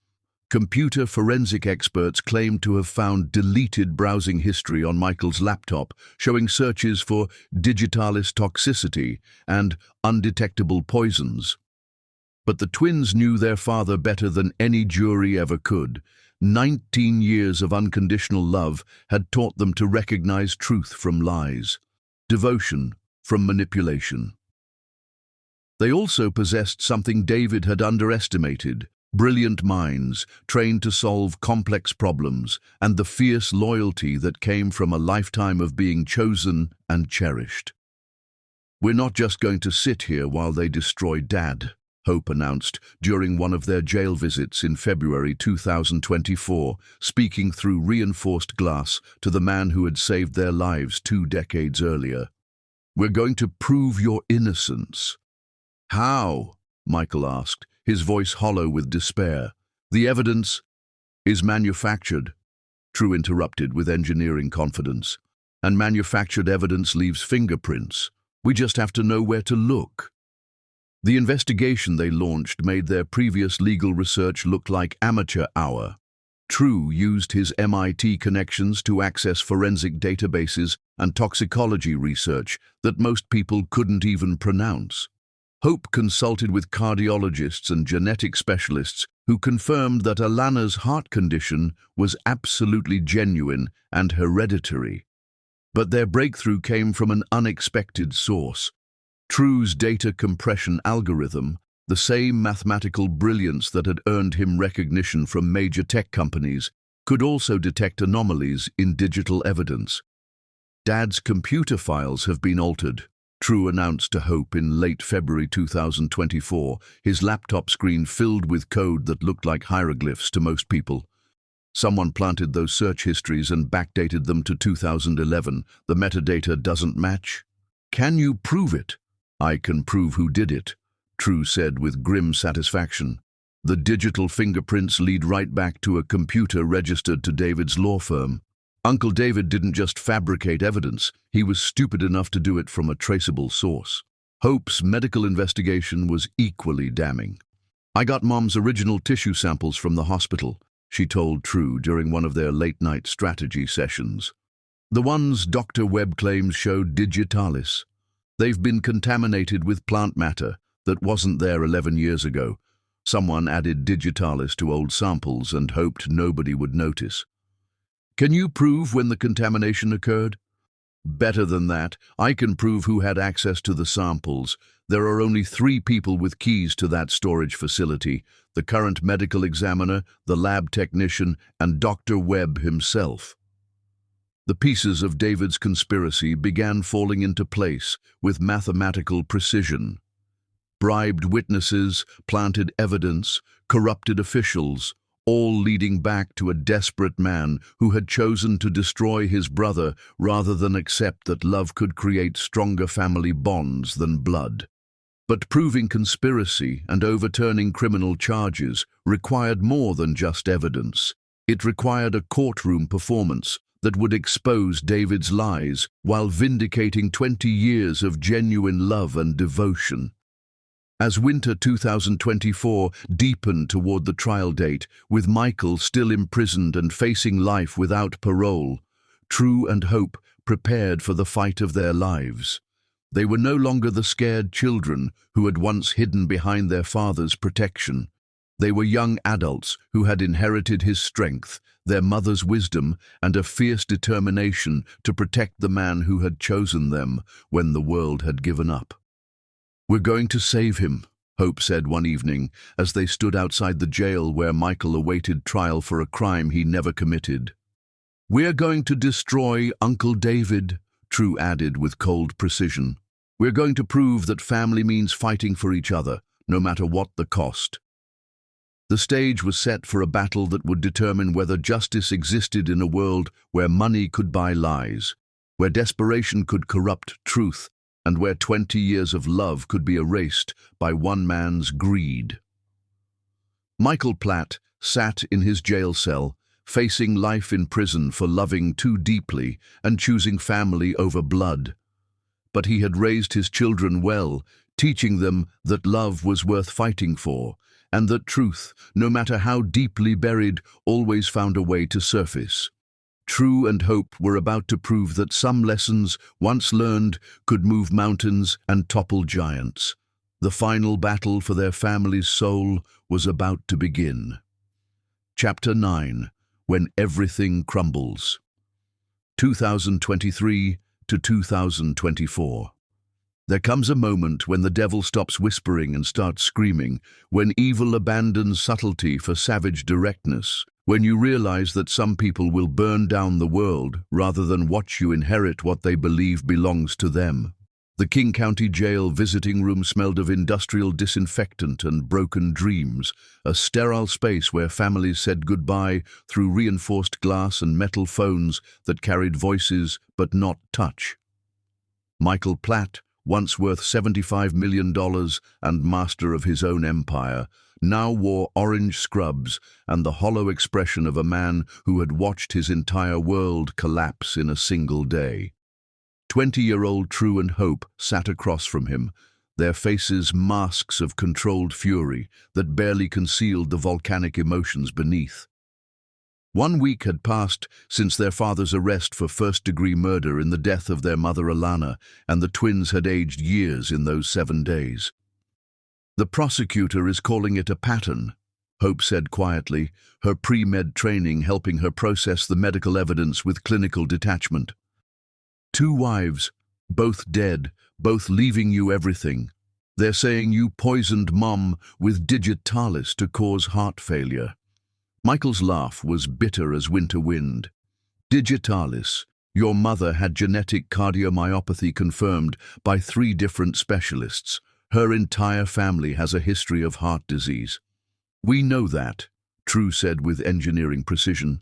Computer forensic experts claimed to have found deleted browsing history on Michael's laptop, showing searches for digitalis toxicity and undetectable poisons. But the twins knew their father better than any jury ever could. 19 years of unconditional love had taught them to recognize truth from lies, devotion from manipulation. They also possessed something David had underestimated: brilliant minds, trained to solve complex problems, and the fierce loyalty that came from a lifetime of being chosen and cherished. "We're not just going to sit here while they destroy Dad," Hope announced during one of their jail visits in February 2024, speaking through reinforced glass to the man who had saved their lives 2 decades earlier. We're going to prove your innocence." "How?" Michael asked, his voice hollow with despair. "The evidence is manufactured," True interrupted with engineering confidence. "And manufactured evidence leaves fingerprints. We just have to know where to look." The investigation they launched made their previous legal research look like amateur hour. True used his MIT connections to access forensic databases and toxicology research that most people couldn't even pronounce. Hope consulted with cardiologists and genetic specialists who confirmed that Alana's heart condition was absolutely genuine and hereditary. But their breakthrough came from an unexpected source. True's data compression algorithm, the same mathematical brilliance that had earned him recognition from major tech companies, could also detect anomalies in digital evidence. "Dad's computer files have been altered," True announced to Hope in late February 2024, his laptop screen filled with code that looked like hieroglyphs to most people. "Someone planted those search histories and backdated them to 2011. The metadata doesn't match." "Can you prove it?" "I can prove who did it," True said with grim satisfaction. "The digital fingerprints lead right back to a computer registered to David's law firm. Uncle David didn't just fabricate evidence, he was stupid enough to do it from a traceable source." Hope's medical investigation was equally damning. "I got Mom's original tissue samples from the hospital," she told True during one of their late-night strategy sessions. "The ones Dr. Webb claims showed digitalis. They've been contaminated with plant matter that wasn't there 11 years ago. Someone added digitalis to old samples and hoped nobody would notice." "Can you prove when the contamination occurred?" "Better than that. I can prove who had access to the samples. There are only 3 people with keys to that storage facility: the current medical examiner, the lab technician, and Dr. Webb himself." The pieces of David's conspiracy began falling into place with mathematical precision. Bribed witnesses, planted evidence, corrupted officials, all leading back to a desperate man who had chosen to destroy his brother rather than accept that love could create stronger family bonds than blood. But proving conspiracy and overturning criminal charges required more than just evidence. It required a courtroom performance that would expose David's lies while vindicating 20 years of genuine love and devotion. As winter 2024 deepened toward the trial date, with Michael still imprisoned and facing life without parole, True and Hope prepared for the fight of their lives. They were no longer the scared children who had once hidden behind their father's protection. They were young adults who had inherited his strength, their mother's wisdom, and a fierce determination to protect the man who had chosen them when the world had given up. "We're going to save him," Hope said one evening as they stood outside the jail where Michael awaited trial for a crime he never committed. "We're going to destroy Uncle David," True added with cold precision. "We're going to prove that family means fighting for each other, no matter what the cost." The stage was set for a battle that would determine whether justice existed in a world where money could buy lies, where desperation could corrupt truth, and where 20 years of love could be erased by one man's greed. Michael Platt sat in his jail cell, facing life in prison for loving too deeply and choosing family over blood. But he had raised his children well, teaching them that love was worth fighting for, and that truth, no matter how deeply buried, always found a way to surface. True and Hope were about to prove that some lessons, once learned, could move mountains and topple giants. The final battle for their family's soul was about to begin. Chapter 9. When Everything Crumbles. 2023 to 2024. There comes a moment when the devil stops whispering and starts screaming, when evil abandons subtlety for savage directness, when you realize that some people will burn down the world rather than watch you inherit what they believe belongs to them. The King County Jail visiting room smelled of industrial disinfectant and broken dreams, a sterile space where families said goodbye through reinforced glass and metal phones that carried voices but not touch. Michael Platt, once worth $75 million and master of his own empire, now wore orange scrubs and the hollow expression of a man who had watched his entire world collapse in a single day. 20-year-old True and Hope sat across from him, their faces masks of controlled fury that barely concealed the volcanic emotions beneath. 1 week had passed since their father's arrest for first-degree murder in the death of their mother Alana, and the twins had aged years in those 7 days. "The prosecutor is calling it a pattern," Hope said quietly, her pre-med training helping her process the medical evidence with clinical detachment. "2 wives, both dead, both leaving you everything. They're saying you poisoned Mom with digitalis to cause heart failure." Michael's laugh was bitter as winter wind. "Digitalis, your mother had genetic cardiomyopathy confirmed by 3 different specialists. Her entire family has a history of heart disease." "We know that," True said with engineering precision.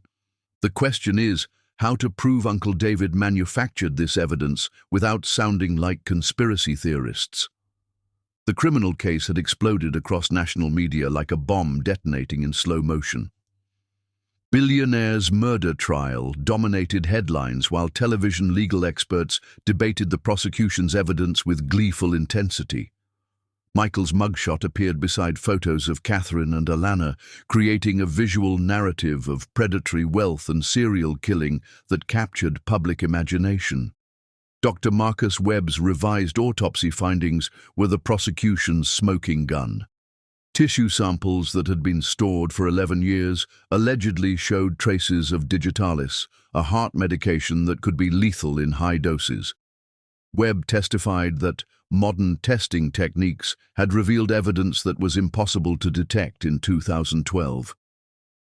"The question is how to prove Uncle David manufactured this evidence without sounding like conspiracy theorists." The criminal case had exploded across national media like a bomb detonating in slow motion. Millionaire's murder trial dominated headlines while television legal experts debated the prosecution's evidence with gleeful intensity. Michael's mugshot appeared beside photos of Catherine and Alana, creating a visual narrative of predatory wealth and serial killing that captured public imagination. Dr. Marcus Webb's revised autopsy findings were the prosecution's smoking gun. Tissue samples that had been stored for 11 years allegedly showed traces of digitalis, a heart medication that could be lethal in high doses. Webb testified that modern testing techniques had revealed evidence that was impossible to detect in 2012.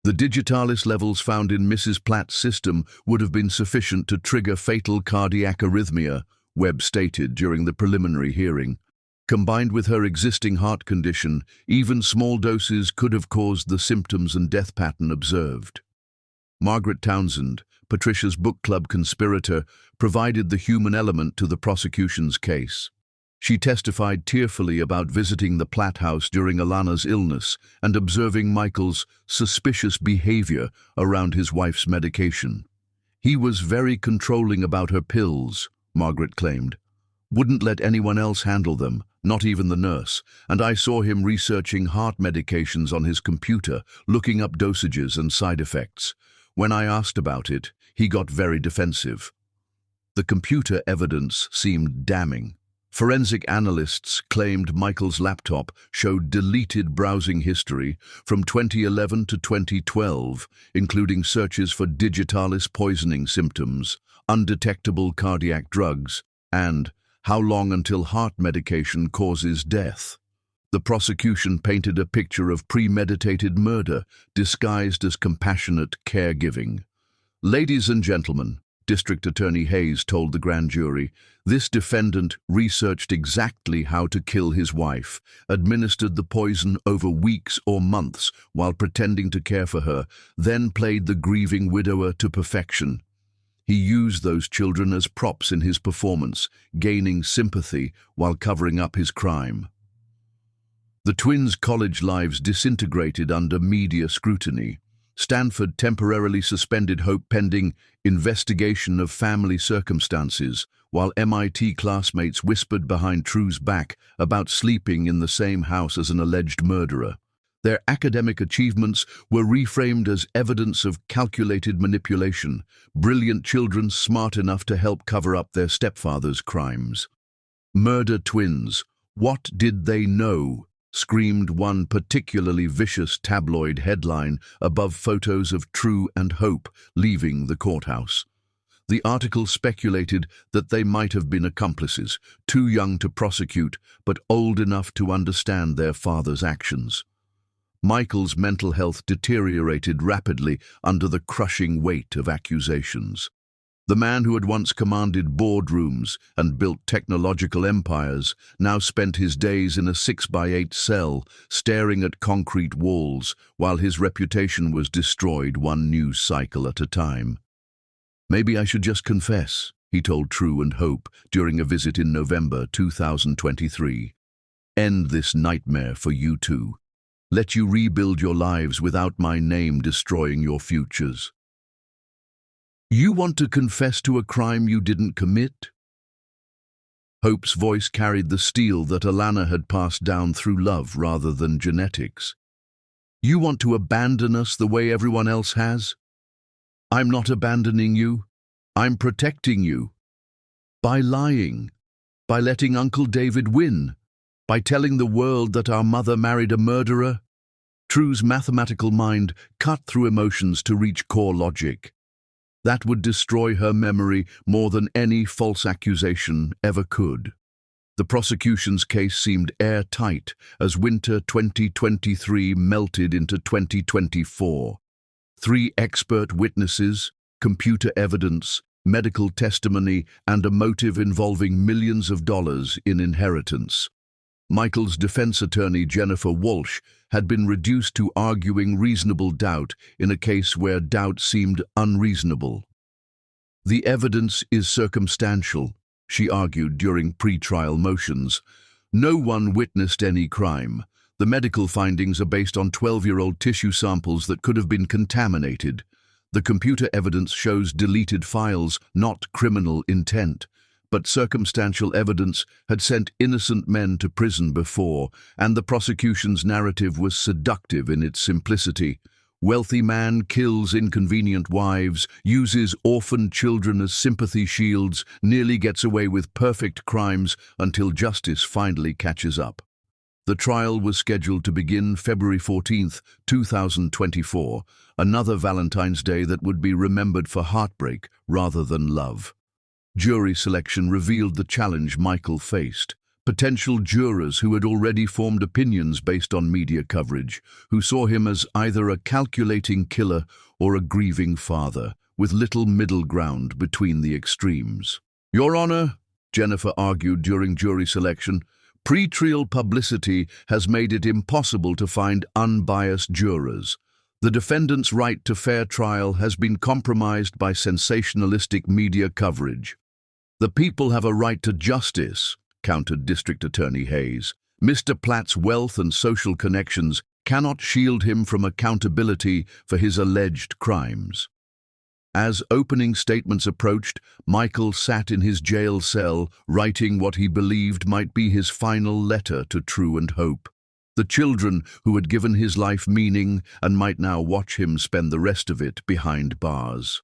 The digitalis levels found in Mrs. Platt's system would have been sufficient to trigger fatal cardiac arrhythmia, Webb stated during the preliminary hearing. Combined with her existing heart condition, even small doses could have caused the symptoms and death pattern observed. Margaret Townsend, Patricia's book club conspirator, provided the human element to the prosecution's case. She testified tearfully about visiting the Platt house during Alana's illness and observing Michael's suspicious behavior around his wife's medication. "He was very controlling about her pills," Margaret claimed. "Wouldn't let anyone else handle them, not even the nurse, and I saw him researching heart medications on his computer, looking up dosages and side effects. When I asked about it, he got very defensive." The computer evidence seemed damning. Forensic analysts claimed Michael's laptop showed deleted browsing history from 2011 to 2012, including searches for digitalis poisoning symptoms, undetectable cardiac drugs, and how long until heart medication causes death. The prosecution painted a picture of premeditated murder disguised as compassionate caregiving. "Ladies and gentlemen," District Attorney Hayes told the grand jury, "this defendant researched exactly how to kill his wife, administered the poison over weeks or months while pretending to care for her, then played the grieving widower to perfection. He used those children as props in his performance, gaining sympathy while covering up his crime." The twins' college lives disintegrated under media scrutiny. Stanford temporarily suspended Hope pending investigation of family circumstances, while MIT classmates whispered behind True's back about sleeping in the same house as an alleged murderer. Their academic achievements were reframed as evidence of calculated manipulation, brilliant children smart enough to help cover up their stepfather's crimes. "Murder twins, what did they know?" screamed one particularly vicious tabloid headline above photos of True and Hope leaving the courthouse. The article speculated that they might have been accomplices, too young to prosecute but old enough to understand their father's actions. Michael's mental health deteriorated rapidly under the crushing weight of accusations. The man who had once commanded boardrooms and built technological empires now spent his days in a 6x8 cell, staring at concrete walls, while his reputation was destroyed one news cycle at a time. "Maybe I should just confess," he told True and Hope during a visit in November 2023. End this nightmare for you two. Let you rebuild your lives without my name destroying your futures. You want to confess to a crime you didn't commit? Hope's voice carried the steel that Alana had passed down through love rather than genetics. You want to abandon us the way everyone else has? I'm not abandoning you. I'm protecting you. By lying. By letting Uncle David win. By telling the world that our mother married a murderer. True's mathematical mind cut through emotions to reach core logic. That would destroy her memory more than any false accusation ever could. The prosecution's case seemed airtight as winter 2023 melted into 2024. 3 expert witnesses, computer evidence, medical testimony, and a motive involving millions of dollars in inheritance. Michael's defense attorney, Jennifer Walsh, had been reduced to arguing reasonable doubt in a case where doubt seemed unreasonable. The evidence is circumstantial, she argued during pre-trial motions. No one witnessed any crime. The medical findings are based on 12-year-old tissue samples that could have been contaminated. The computer evidence shows deleted files, not criminal intent. But circumstantial evidence had sent innocent men to prison before, and the prosecution's narrative was seductive in its simplicity. Wealthy man kills inconvenient wives, uses orphan children as sympathy shields, nearly gets away with perfect crimes until justice finally catches up. The trial was scheduled to begin February 14, 2024, another Valentine's Day that would be remembered for heartbreak rather than love. Jury selection revealed the challenge Michael faced. Potential jurors who had already formed opinions based on media coverage, who saw him as either a calculating killer or a grieving father, with little middle ground between the extremes. Your Honor, Jennifer argued during jury selection, pre-trial publicity has made it impossible to find unbiased jurors. The defendant's right to fair trial has been compromised by sensationalistic media coverage. The people have a right to justice, countered District Attorney Hayes. Mr. Platt's wealth and social connections cannot shield him from accountability for his alleged crimes. As opening statements approached, Michael sat in his jail cell, writing what he believed might be his final letter to True and Hope, the children who had given his life meaning and might now watch him spend the rest of it behind bars.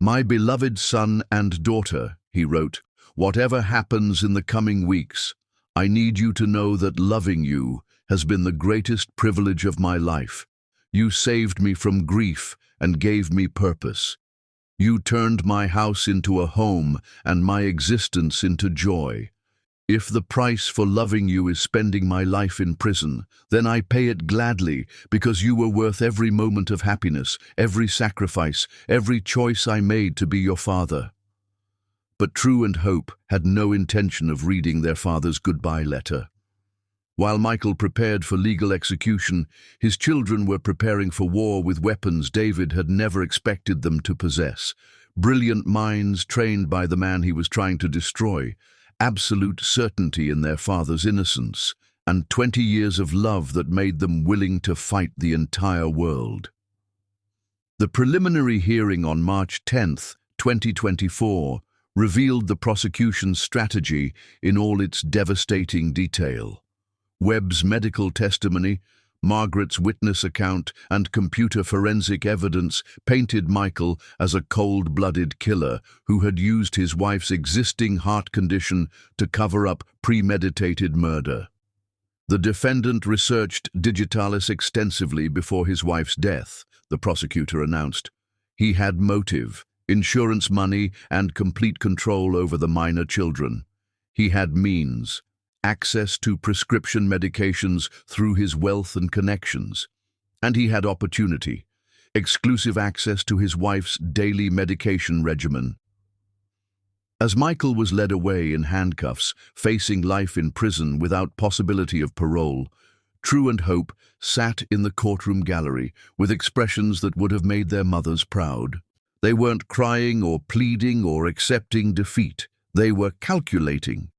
My beloved son and daughter, he wrote, whatever happens in the coming weeks, I need you to know that loving you has been the greatest privilege of my life. You saved me from grief and gave me purpose. You turned my house into a home and my existence into joy. If the price for loving you is spending my life in prison, then I pay it gladly because you were worth every moment of happiness, every sacrifice, every choice I made to be your father. But True and Hope had no intention of reading their father's goodbye letter. While Michael prepared for legal execution, his children were preparing for war with weapons David had never expected them to possess. Brilliant minds trained by the man he was trying to destroy, absolute certainty in their father's innocence, and 20 years of love that made them willing to fight the entire world. The preliminary hearing on March 10, 2024, revealed the prosecution's strategy in all its devastating detail. Webb's medical testimony, Margaret's witness account, and computer forensic evidence painted Michael as a cold-blooded killer who had used his wife's existing heart condition to cover up premeditated murder. The defendant researched digitalis extensively before his wife's death, the prosecutor announced. He had motive, insurance money, and complete control over the minor children. He had means, access to prescription medications through his wealth and connections. And he had opportunity, exclusive access to his wife's daily medication regimen. As Michael was led away in handcuffs, facing life in prison without possibility of parole, True and Hope sat in the courtroom gallery with expressions that would have made their mothers proud. They weren't crying or pleading or accepting defeat. They were calculating.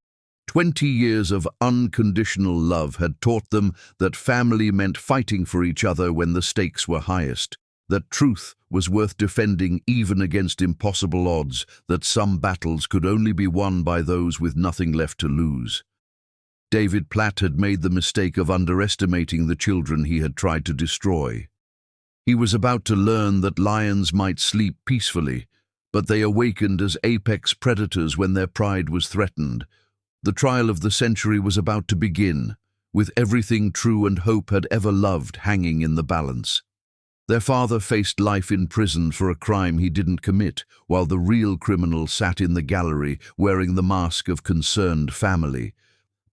20 years of unconditional love had taught them that family meant fighting for each other when the stakes were highest, that truth was worth defending even against impossible odds, that some battles could only be won by those with nothing left to lose. David Platt had made the mistake of underestimating the children he had tried to destroy. He was about to learn that lions might sleep peacefully, but they awakened as apex predators when their pride was threatened. The trial of the century was about to begin, with everything True and Hope had ever loved hanging in the balance. Their father faced life in prison for a crime he didn't commit, while the real criminal sat in the gallery wearing the mask of concerned family.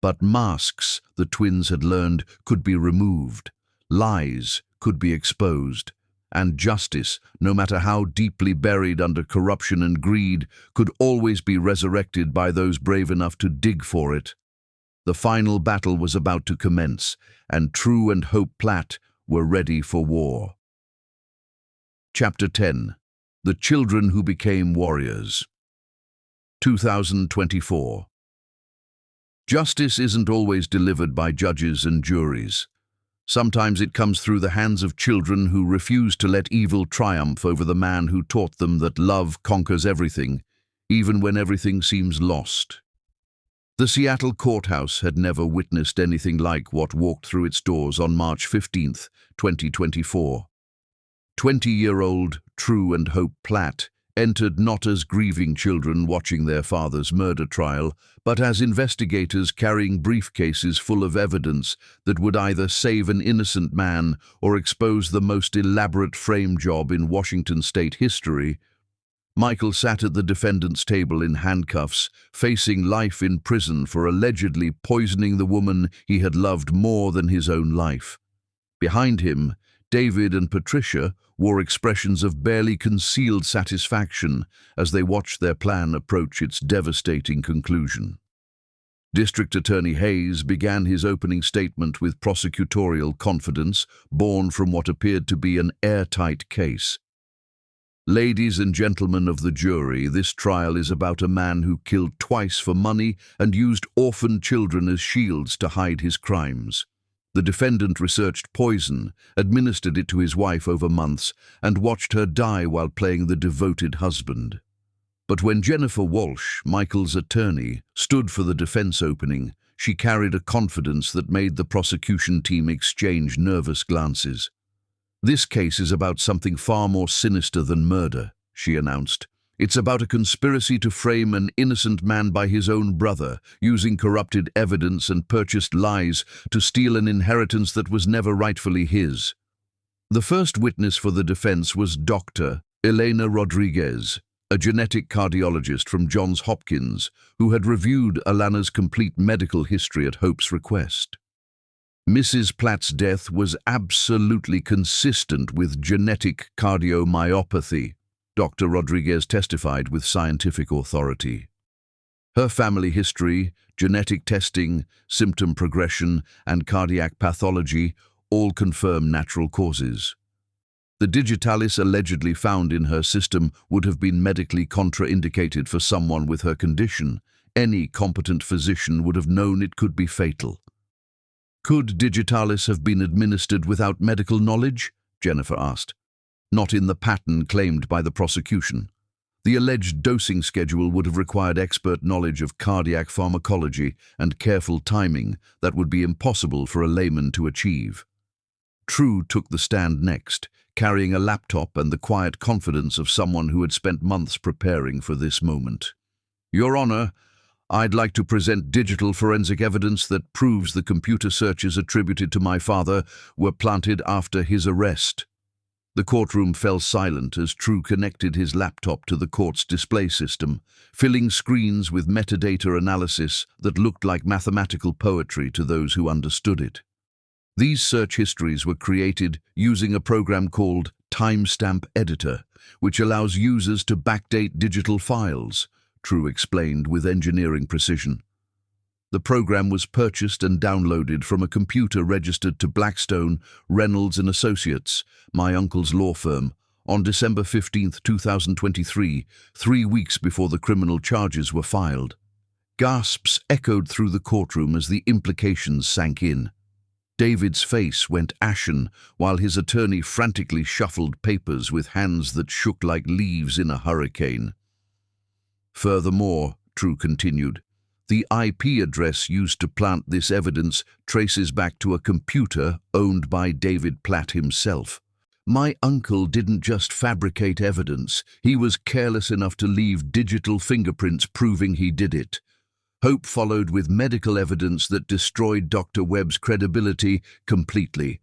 But masks, the twins had learned, could be removed. Lies could be exposed. And justice, no matter how deeply buried under corruption and greed, could always be resurrected by those brave enough to dig for it. The final battle was about to commence, and True and Hope Platt were ready for war. Chapter 10. The Children Who Became Warriors. 2024. Justice isn't always delivered by judges and juries. Sometimes it comes through the hands of children who refuse to let evil triumph over the man who taught them that love conquers everything, even when everything seems lost. The Seattle courthouse had never witnessed anything like what walked through its doors on March 15, 2024. 20-year-old True and Hope Platt entered not as grieving children watching their father's murder trial, but as investigators carrying briefcases full of evidence that would either save an innocent man or expose the most elaborate frame job in Washington state history. Michael sat at the defendant's table in handcuffs, facing life in prison for allegedly poisoning the woman he had loved more than his own life. Behind him, David and Patricia wore expressions of barely concealed satisfaction as they watched their plan approach its devastating conclusion. District Attorney Hayes began his opening statement with prosecutorial confidence, born from what appeared to be an airtight case. Ladies and gentlemen of the jury, this trial is about a man who killed twice for money and used orphan children as shields to hide his crimes. The defendant researched poison, administered it to his wife over months, and watched her die while playing the devoted husband. But when Jennifer Walsh, Michael's attorney, stood for the defense opening, she carried a confidence that made the prosecution team exchange nervous glances. "This case is about something far more sinister than murder," she announced. "It's about a conspiracy to frame an innocent man by his own brother, using corrupted evidence and purchased lies to steal an inheritance that was never rightfully his." The first witness for the defense was Dr. Elena Rodriguez, a genetic cardiologist from Johns Hopkins, who had reviewed Alana's complete medical history at Hope's request. Mrs. Platt's death was absolutely consistent with genetic cardiomyopathy, Dr. Rodriguez testified with scientific authority. Her family history, genetic testing, symptom progression, and cardiac pathology all confirm natural causes. The digitalis allegedly found in her system would have been medically contraindicated for someone with her condition. Any competent physician would have known it could be fatal. Could digitalis have been administered without medical knowledge? Jennifer asked. Not in the pattern claimed by the prosecution. The alleged dosing schedule would have required expert knowledge of cardiac pharmacology and careful timing that would be impossible for a layman to achieve. True took the stand next, carrying a laptop and the quiet confidence of someone who had spent months preparing for this moment. "Your Honor, I'd like to present digital forensic evidence that proves the computer searches attributed to my father were planted after his arrest." The courtroom fell silent as True connected his laptop to the court's display system, filling screens with metadata analysis that looked like mathematical poetry to those who understood it. These search histories were created using a program called Timestamp Editor, which allows users to backdate digital files, True explained with engineering precision. The program was purchased and downloaded from a computer registered to Blackstone, Reynolds and Associates, my uncle's law firm, on December 15, 2023, 3 weeks before the criminal charges were filed. Gasps echoed through the courtroom as the implications sank in. David's face went ashen while his attorney frantically shuffled papers with hands that shook like leaves in a hurricane. Furthermore, True continued, the IP address used to plant this evidence traces back to a computer owned by David Platt himself. My uncle didn't just fabricate evidence, he was careless enough to leave digital fingerprints proving he did it. Hope followed with medical evidence that destroyed Dr. Webb's credibility completely.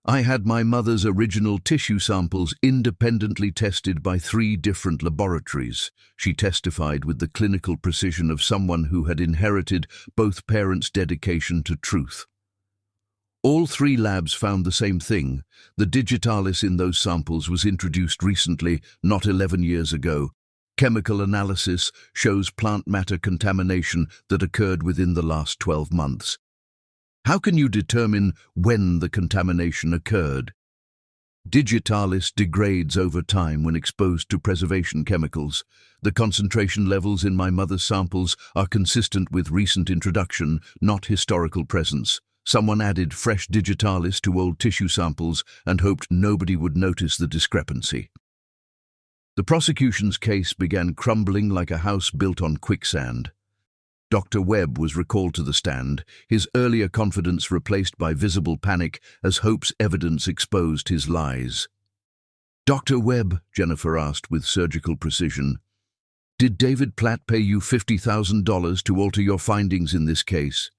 I had my mother's original tissue samples independently tested by 3 different laboratories. She testified with the clinical precision of someone who had inherited both parents' dedication to truth. All 3 labs found the same thing. The digitalis in those samples was introduced recently, not 11 years ago. Chemical analysis shows plant matter contamination that occurred within the last 12 months. How can you determine when the contamination occurred? Digitalis degrades over time when exposed to preservation chemicals. The concentration levels in my mother's samples are consistent with recent introduction, not historical presence. Someone added fresh digitalis to old tissue samples and hoped nobody would notice the discrepancy. The prosecution's case began crumbling like a house built on quicksand. Dr. Webb was recalled to the stand, his earlier confidence replaced by visible panic as Hope's evidence exposed his lies. "Dr. Webb," Jennifer asked with surgical precision, "did David Platt pay you $50,000 to alter your findings in this case?"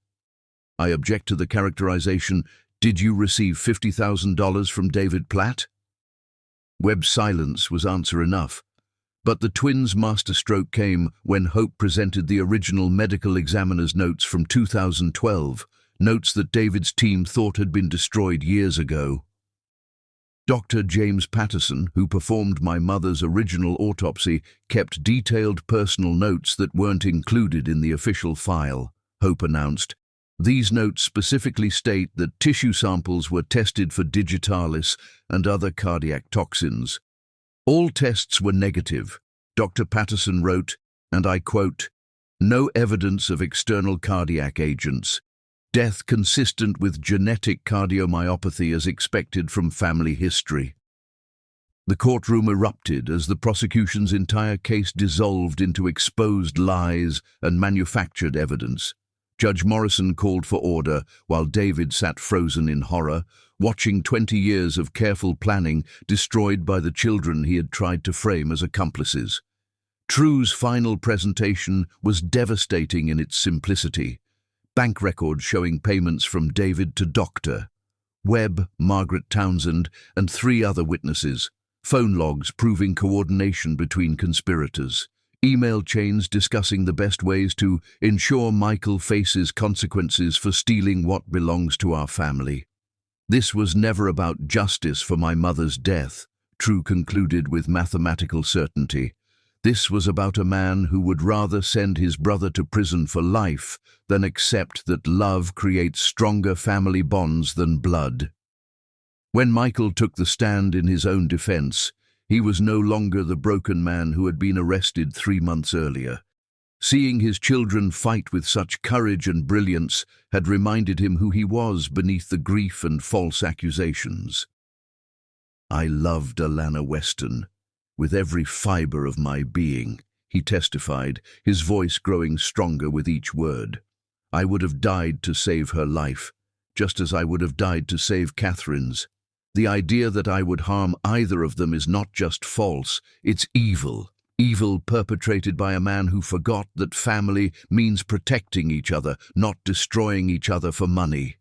"I object to the characterization. Did you receive $50,000 from David Platt?" Webb's silence was answer enough. But the twins' masterstroke came when Hope presented the original medical examiner's notes from 2012, notes that David's team thought had been destroyed years ago. Dr. James Patterson, who performed my mother's original autopsy, kept detailed personal notes that weren't included in the official file, Hope announced. These notes specifically state that tissue samples were tested for digitalis and other cardiac toxins. All tests were negative. Dr. Patterson wrote, and I quote, "No evidence of external cardiac agents. Death consistent with genetic cardiomyopathy as expected from family history." The courtroom erupted as the prosecution's entire case dissolved into exposed lies and manufactured evidence. Judge Morrison called for order while David sat frozen in horror, watching 20 years of careful planning destroyed by the children he had tried to frame as accomplices. True's final presentation was devastating in its simplicity. Bank records showing payments from David to Dr. Webb, Margaret Townsend, and 3 other witnesses. Phone logs proving coordination between conspirators. Email chains discussing the best ways to ensure Michael faces consequences for stealing what belongs to our family. This was never about justice for my mother's death, True concluded with mathematical certainty. This was about a man who would rather send his brother to prison for life than accept that love creates stronger family bonds than blood. When Michael took the stand in his own defense, he was no longer the broken man who had been arrested 3 months earlier. Seeing his children fight with such courage and brilliance had reminded him who he was beneath the grief and false accusations. "I loved Alana Weston with every fiber of my being," he testified, his voice growing stronger with each word. "I would have died to save her life, just as I would have died to save Catherine's. The idea that I would harm either of them is not just false, it's evil. Evil perpetrated by a man who forgot that family means protecting each other, not destroying each other for money."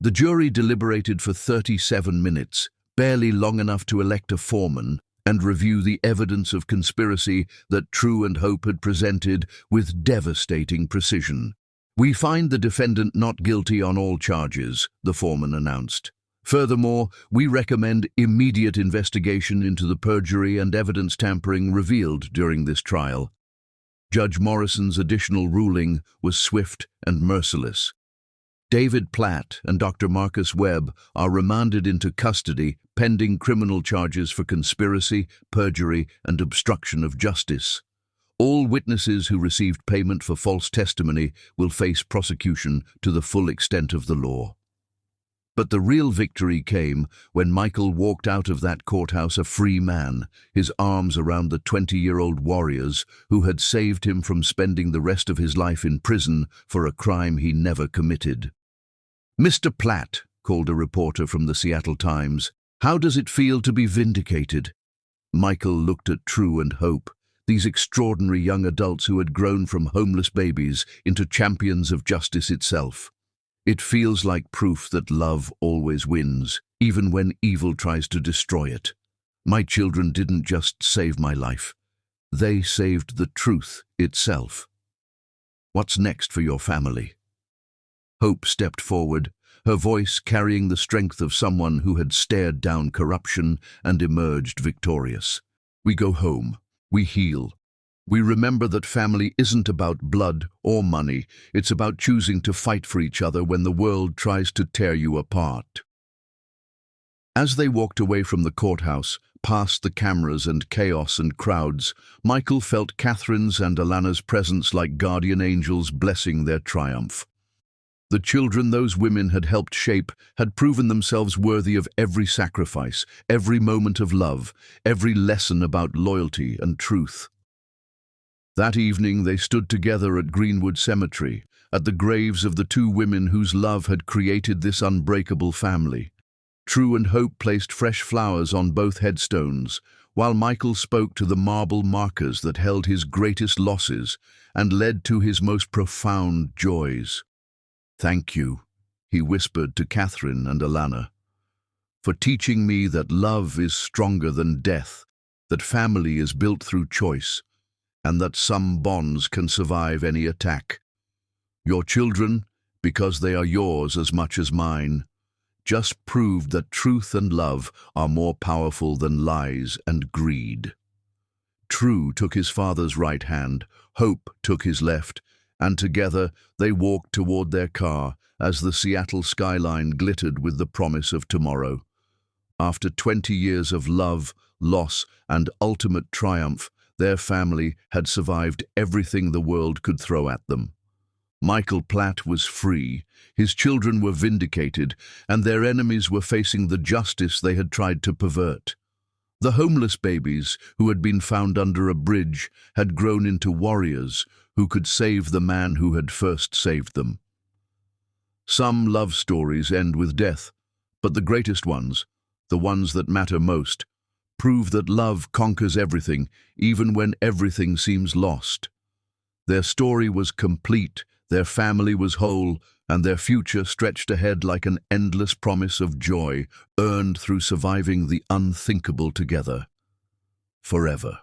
The jury deliberated for 37 minutes, barely long enough to elect a foreman and review the evidence of conspiracy that True and Hope had presented with devastating precision. "We find the defendant not guilty on all charges," the foreman announced. "Furthermore, we recommend immediate investigation into the perjury and evidence tampering revealed during this trial." Judge Morrison's additional ruling was swift and merciless. David Platt and Dr. Marcus Webb are remanded into custody pending criminal charges for conspiracy, perjury, and obstruction of justice. All witnesses who received payment for false testimony will face prosecution to the full extent of the law. But the real victory came when Michael walked out of that courthouse a free man, his arms around the 20-year-old warriors who had saved him from spending the rest of his life in prison for a crime he never committed. "Mr. Platt," called a reporter from the Seattle Times, "how does it feel to be vindicated?" Michael looked at True and Hope, these extraordinary young adults who had grown from homeless babies into champions of justice itself. "It feels like proof that love always wins, even when evil tries to destroy it. My children didn't just save my life. They saved the truth itself. What's next for your family?" Hope stepped forward, her voice carrying the strength of someone who had stared down corruption and emerged victorious. "We go home. We heal. We remember that family isn't about blood or money. It's about choosing to fight for each other when the world tries to tear you apart." As they walked away from the courthouse, past the cameras and chaos and crowds, Michael felt Catherine's and Alana's presence like guardian angels blessing their triumph. The children those women had helped shape had proven themselves worthy of every sacrifice, every moment of love, every lesson about loyalty and truth. That evening they stood together at Greenwood Cemetery, at the graves of the two women whose love had created this unbreakable family. True and Hope placed fresh flowers on both headstones, while Michael spoke to the marble markers that held his greatest losses and led to his most profound joys. "Thank you," he whispered to Catherine and Alana, "for teaching me that love is stronger than death, that family is built through choice, and that some bonds can survive any attack. Your children, because they are yours as much as mine, just proved that truth and love are more powerful than lies and greed." True took his father's right hand, Hope took his left, and together they walked toward their car as the Seattle skyline glittered with the promise of tomorrow. After 20 years of love, loss, and ultimate triumph, their family had survived everything the world could throw at them. Michael Platt was free, his children were vindicated, and their enemies were facing the justice they had tried to pervert. The homeless babies who had been found under a bridge had grown into warriors who could save the man who had first saved them. Some love stories end with death, but the greatest ones, the ones that matter most, prove that love conquers everything, even when everything seems lost. Their story was complete, their family was whole, and their future stretched ahead like an endless promise of joy, earned through surviving the unthinkable together. Forever.